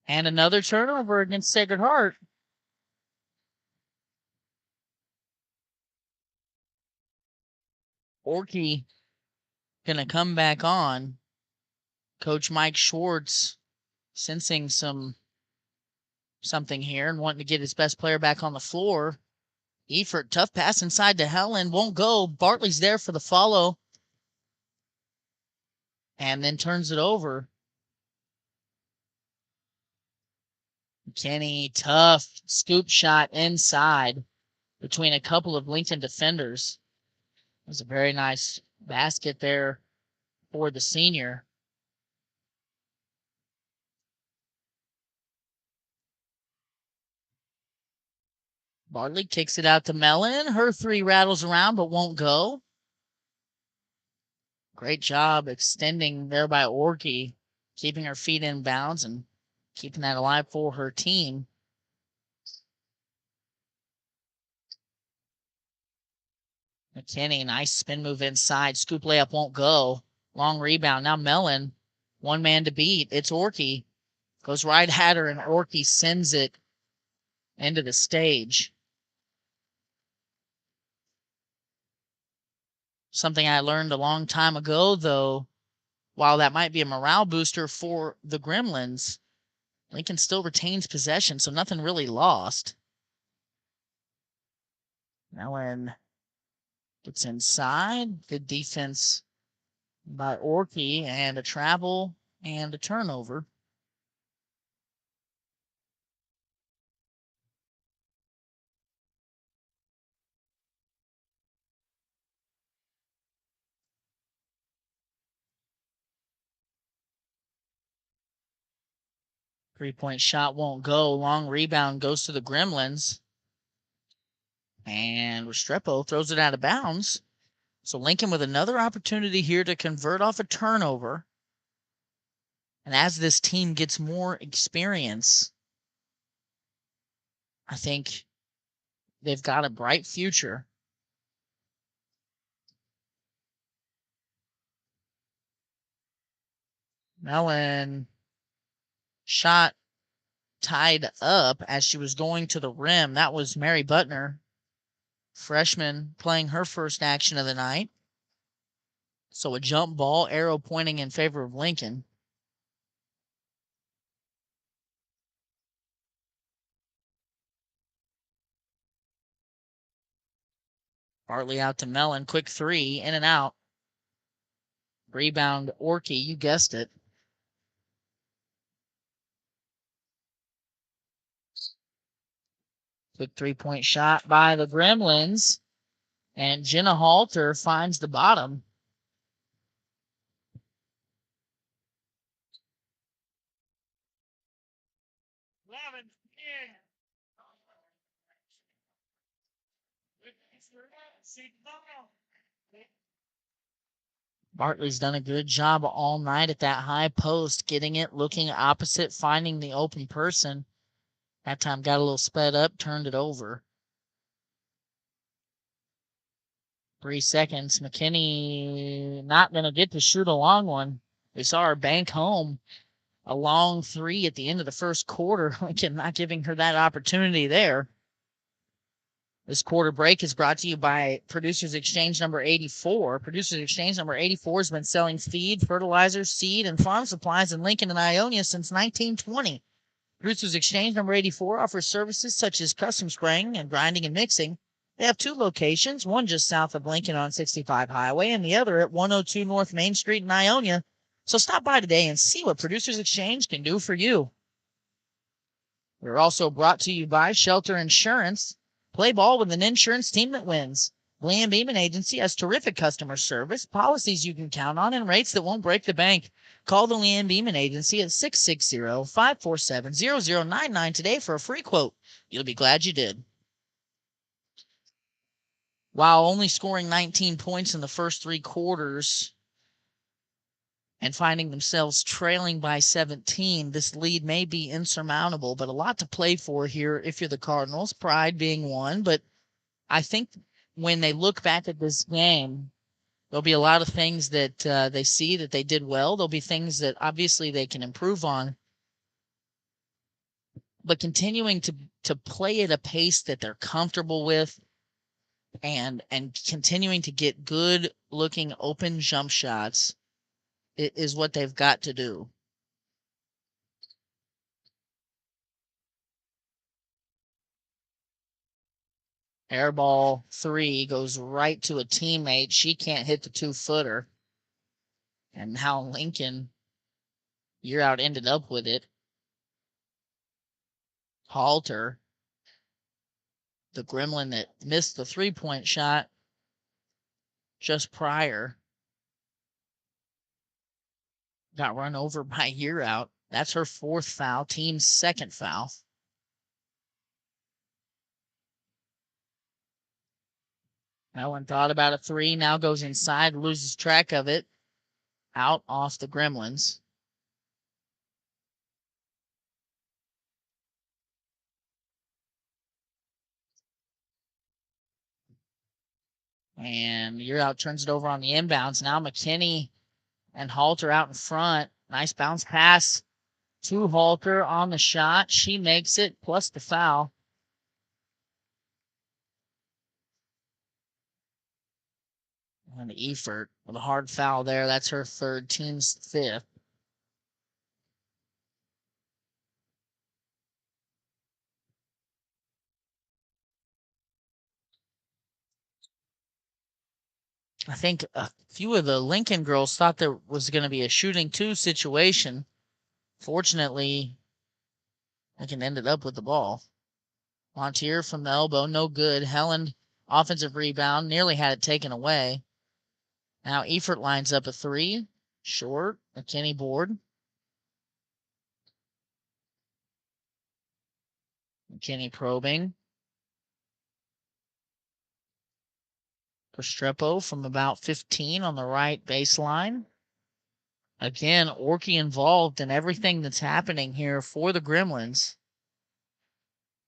And another turnover against Sacred Heart. Orky going to come back on. Coach Mike Schwartz sensing something here and wanting to get his best player back on the floor. Efert, tough pass inside to Helen, won't go. Bartley's there for the follow. And then turns it over. McKinney, tough scoop shot inside between a couple of Lincoln defenders. It was a very nice basket there for the senior. Bartley kicks it out to Mellon. Her 3 rattles around but won't go. Great job extending there by Orky, keeping her feet in bounds and keeping that alive for her team. McKinney, nice spin move inside. Scoop layup won't go. Long rebound. Now Mellon, one man to beat. It's Orkey. Goes right at her, and Orkey sends it into the stage. Something I learned a long time ago, though, while that might be a morale booster for the Gremlins, Lincoln still retains possession, so nothing really lost. Mellon gets inside. Good defense by Orkey, and a travel and a turnover. Three-point shot won't go. Long rebound goes to the Gremlins. And Restrepo throws it out of bounds. So Lincoln with another opportunity here to convert off a turnover. And as this team gets more experience, I think they've got a bright future. Mellon shot tied up as she was going to the rim. That was Mary Butner, freshman, playing her first action of the night. So a jump ball, arrow pointing in favor of Lincoln. Bartley out to Mellon. Quick three, in and out. Rebound, Orkey, you guessed it. Quick three-point shot by the Gremlins. And Jenna Halter finds the bottom. Bartley's done a good job all night at that high post, getting it, looking opposite, finding the open person. That time got a little sped up, turned it over. 3 seconds. McKinney not going to get to shoot a long one. We saw her bank home a long three at the end of the first quarter. Lincoln not giving her that opportunity there. This quarter break is brought to you by Producers Exchange number 84. Producers Exchange number 84 has been selling feed, fertilizer, seed, and farm supplies in Lincoln and Ionia since 1920. Producers Exchange number 84 offers services such as custom spraying and grinding and mixing. They have 2 locations, one just south of Lincoln on 65 Highway and the other at 102 North Main Street in Ionia. So stop by today and see what Producers Exchange can do for you. We're also brought to you by Shelter Insurance. Play ball with an insurance team that wins. Bland Beeman Agency has terrific customer service, policies you can count on, and rates that won't break the bank. Call the Leanne Beeman Agency at 660-547-0099 today for a free quote. You'll be glad you did. While only scoring 19 points in the first 3 quarters and finding themselves trailing by 17, this lead may be insurmountable, but a lot to play for here if you're the Cardinals, pride being one. But I think when they look back at this game, there'll be a lot of things that they see that they did well. There'll be things that obviously they can improve on. But continuing to play at a pace that they're comfortable with and continuing to get good-looking open jump shots is what they've got to do. Airball 3 goes right to a teammate. She can't hit the 2-footer. And how Lincoln, you're out, ended up with it. Halter, the gremlin that missed the 3-point shot just prior, got run over by Year Out. That's her 4th foul, team's 2nd foul. No one thought about a 3, now goes inside, loses track of it, out off the Gremlins. And you're out, turns it over on the inbounds. Now McKinney and Halter out in front. Nice bounce pass to Halter on the shot. She makes it, plus the foul. And Efert with a hard foul there. That's her third, team's fifth. I think a few of the Lincoln girls thought there was going to be a shooting two situation. Fortunately, Lincoln ended up with the ball. Montier from the elbow, no good. Helen, offensive rebound, nearly had it taken away. Now Efert lines up a three. Short. McKinney board. McKinney probing. Restrepo from about 15 on the right baseline. Again, Orky involved in everything that's happening here for the Gremlins.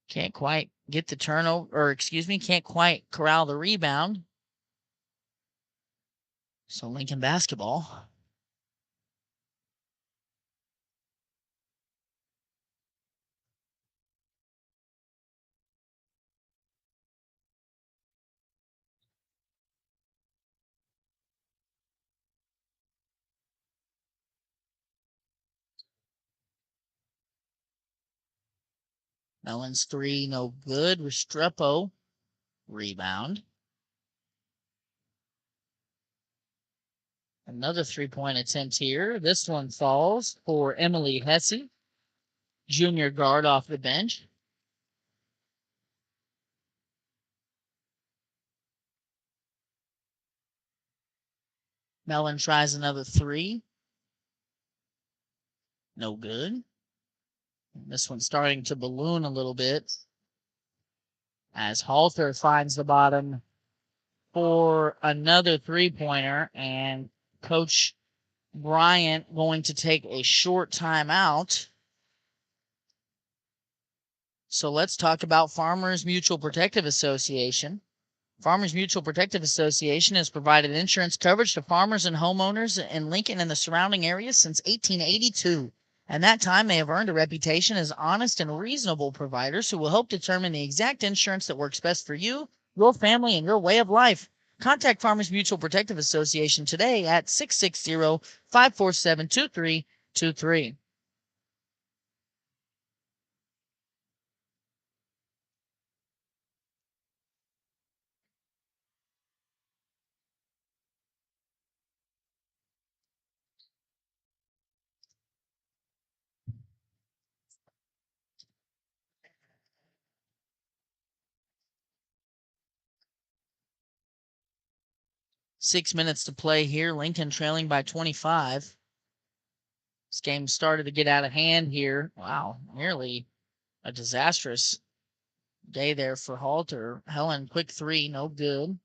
Can't quite get the turnover, or excuse me, can't quite corral the rebound. So Lincoln basketball. Mellon's three, no good. Restrepo, rebound. Another three-point attempt here. This one falls for Emily Hesse, junior guard off the bench. Mellon tries another three. No good. This one's starting to balloon a little bit as Halter finds the bottom for another three-pointer, and Coach Bryant going to take a short timeout. So let's talk about Farmers Mutual Protective Association. Farmers Mutual Protective Association has provided insurance coverage to farmers and homeowners in Lincoln and the surrounding areas since 1882. And that time they have earned a reputation as honest and reasonable providers who will help determine the exact insurance that works best for you, your family, and your way of life. Contact Farmers Mutual Protective Association today at 660-547-2323. 6 minutes to play here. Lincoln trailing by 25. This game started to get out of hand here. Wow, nearly a disastrous day there for Halter. Helen, quick three, no good.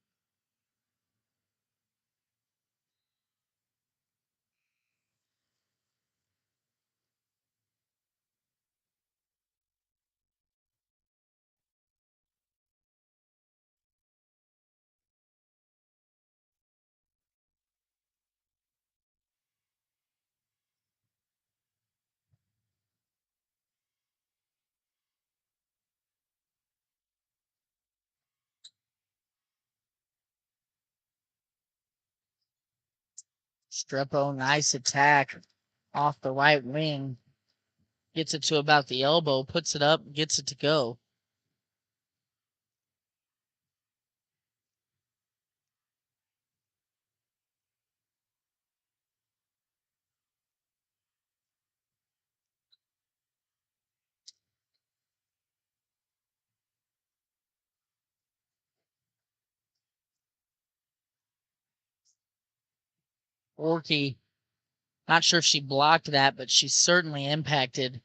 Strepo, nice attack off the right wing. Gets it to about the elbow, puts it up, gets it to go. Orky, not sure if she blocked that, but she certainly impacted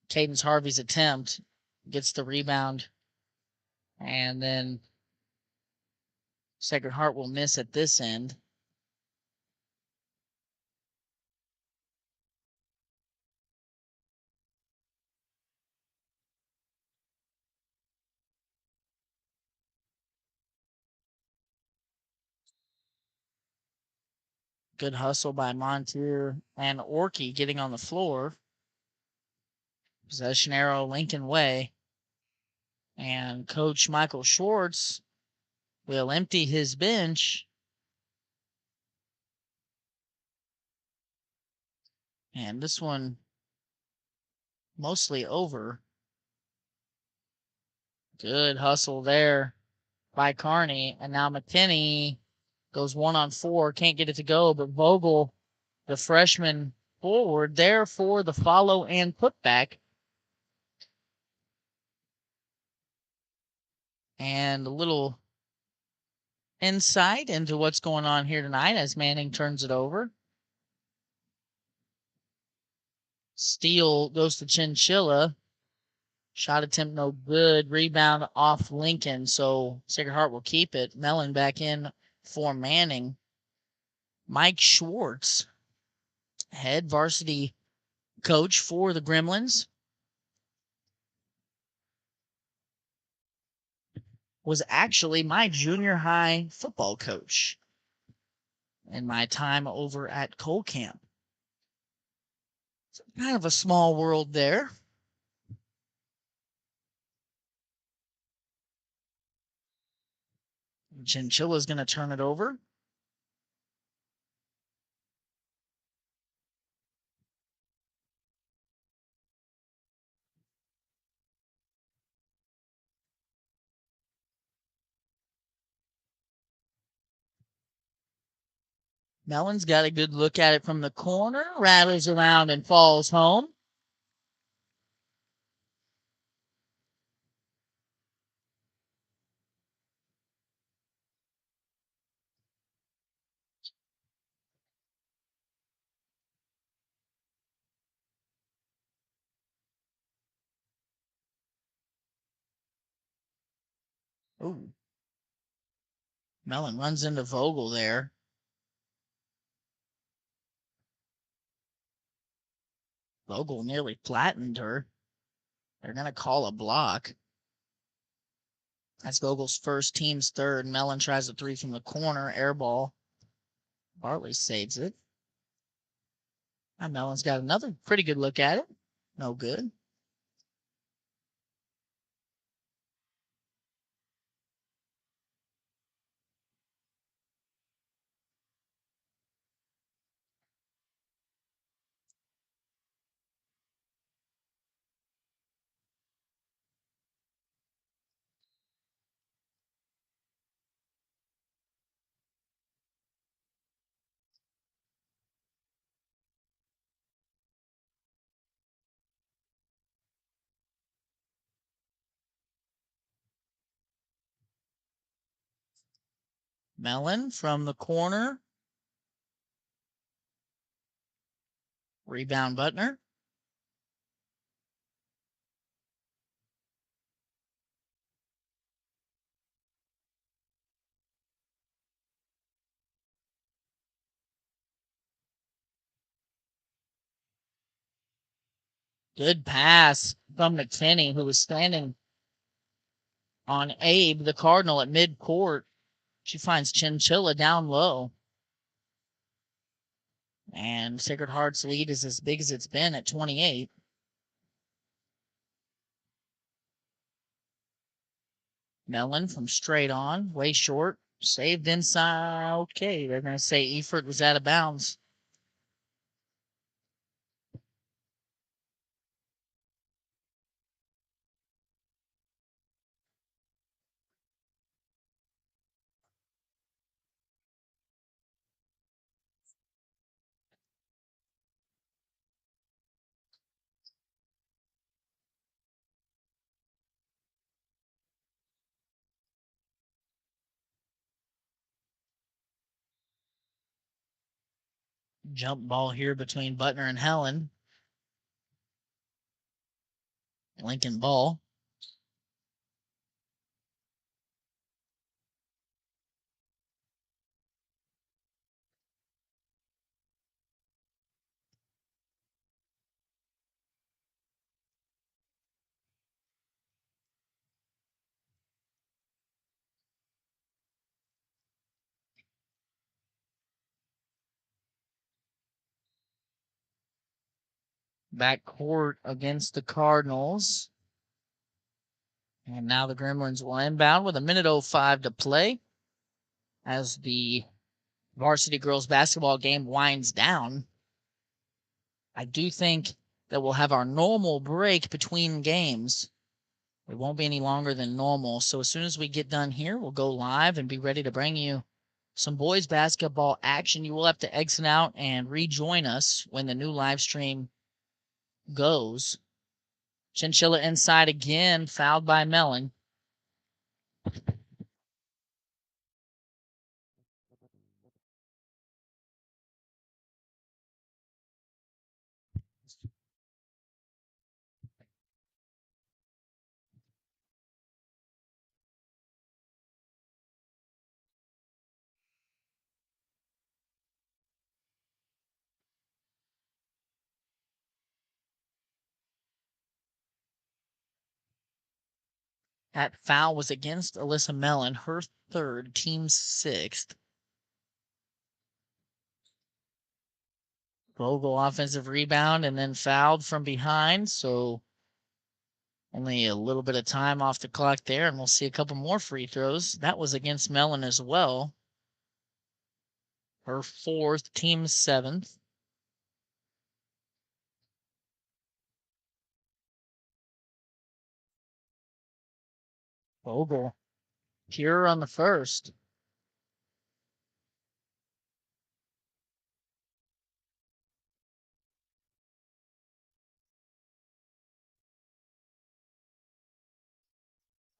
Cadence Harvey's attempt. Gets the rebound. And then Sacred Heart will miss at this end. Good hustle by Montier and Orkey getting on the floor. Possession arrow Lincoln Way. And Coach Michael Schwartz will empty his bench. And this one mostly over. Good hustle there by Carney. And now McKinney goes 1-on-4. Can't get it to go, but Vogel, the freshman forward, there for the follow and putback. And a little insight into what's going on here tonight as Manning turns it over. Steele goes to Chinchilla. Shot attempt no good. Rebound off Lincoln. So Sacred Heart will keep it. Mellon back in for Manning. Mike Schwartz, head varsity coach for the Gremlins, was actually my junior high football coach in my time over at Cole Camp. So kind of a small world there. Chinchilla's going to turn it over. Mellon's got a good look at it from the corner, rattles around and falls home. Ooh. Mellon runs into Vogel there. Vogel nearly flattened her. They're going to call a block. That's Vogel's first, team's third. Mellon tries a three from the corner, air ball. Bartley saves it. And Mellon's got another pretty good look at it. No good. Mellon from the corner. Rebound Butner. Good pass from McKinney, who was standing on Abe, the Cardinal, at midcourt. She finds Chinchilla down low. And Sacred Heart's lead is as big as it's been at 28. Mellon from straight on, way short, saved inside. Okay, they're going to say Eford was out of bounds. Jump ball here between Butner and Helen. Lincoln ball. backcourt against the Cardinals. And now the Gremlins will inbound with 1:05 to play as the varsity girls basketball game winds down. I do think that we'll have our normal break between games. It won't be any longer than normal. So as soon as we get done here, we'll go live and be ready to bring you some boys basketball action. You will have to exit out and rejoin us when the new live stream goes. Chinchilla inside again, fouled by Mellon. That foul was against Alyssa Mellon, her third, team's sixth. Vogel offensive rebound and then fouled from behind, so only a little bit of time off the clock there, and we'll see a couple more free throws. That was against Mellon as well. Her fourth, team's seventh. Vogel, pure on the first.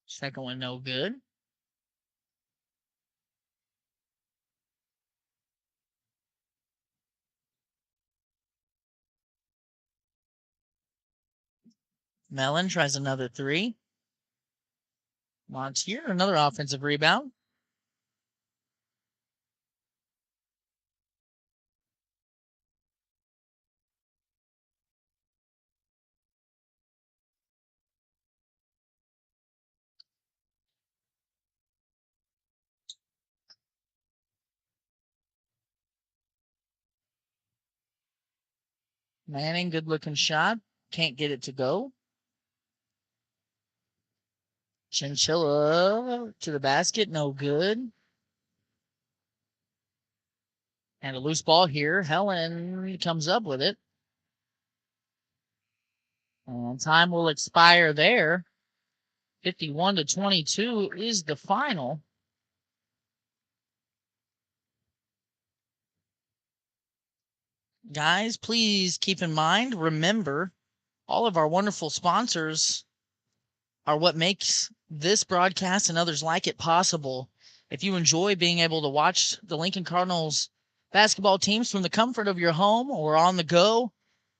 Second one, no good. Mellon tries another three. Montier, another offensive rebound. Manning, good looking shot. Can't get it to go. Chinchilla to the basket, no good. And a loose ball here. Helen comes up with it. And time will expire there. 51-22 is the final. Guys, please keep in mind, remember, all of our wonderful sponsors are what makes this broadcast and others like it possible. If you enjoy being able to watch the Lincoln Cardinals basketball teams from the comfort of your home or on the go,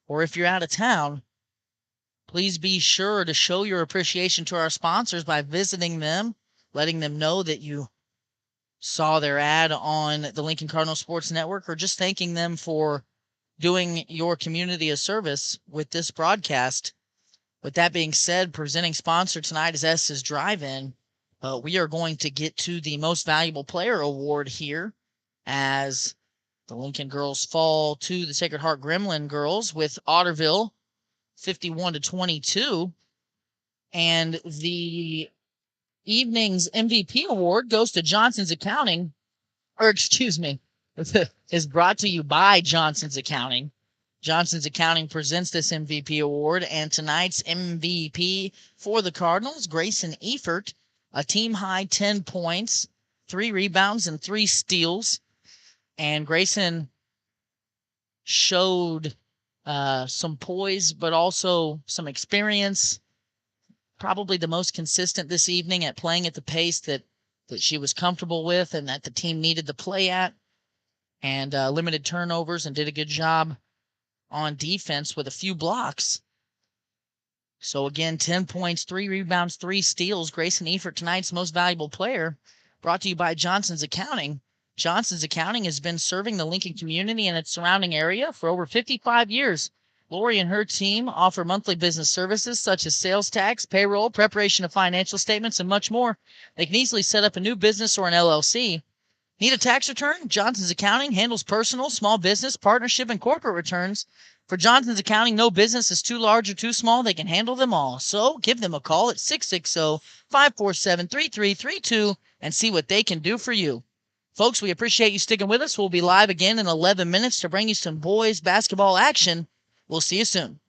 or if you're out of town, please be sure to show your appreciation to our sponsors by visiting them, letting them know that you saw their ad on the Lincoln Cardinal Sports Network, or just thanking them for doing your community a service with this broadcast. With that being said, presenting sponsor tonight is S's Drive-In. We are going to get to the Most Valuable Player Award here as the Lincoln girls fall to the Sacred Heart Gremlin girls with Otterville 51-22. And the evening's MVP award goes to Johnson's Accounting, or excuse me, is brought to you by Johnson's Accounting. Johnson's Accounting presents this MVP award, and tonight's MVP for the Cardinals, Grayson Efert, a team-high 10 points, 3 rebounds, and 3 steals. And Grayson showed some poise, but also some experience, probably the most consistent this evening at playing at the pace that she was comfortable with and that the team needed to play at, and limited turnovers and did a good job on defense with a few blocks. So again, 10 points, 3 rebounds, 3 steals. Grayson Efert, tonight's most valuable player, brought to you by Johnson's Accounting. Johnson's Accounting has been serving the Lincoln community and its surrounding area for over 55 years. Lori and her team offer monthly business services such as sales tax, payroll, preparation of financial statements, and much more. They can easily set up a new business or an LLC. Need a tax return? Johnson's Accounting handles personal, small business, partnership, and corporate returns. For Johnson's Accounting, no business is too large or too small. They can handle them all. So give them a call at 660-547-3332 and see what they can do for you. Folks, we appreciate you sticking with us. We'll be live again in 11 minutes to bring you some boys basketball action. We'll see you soon.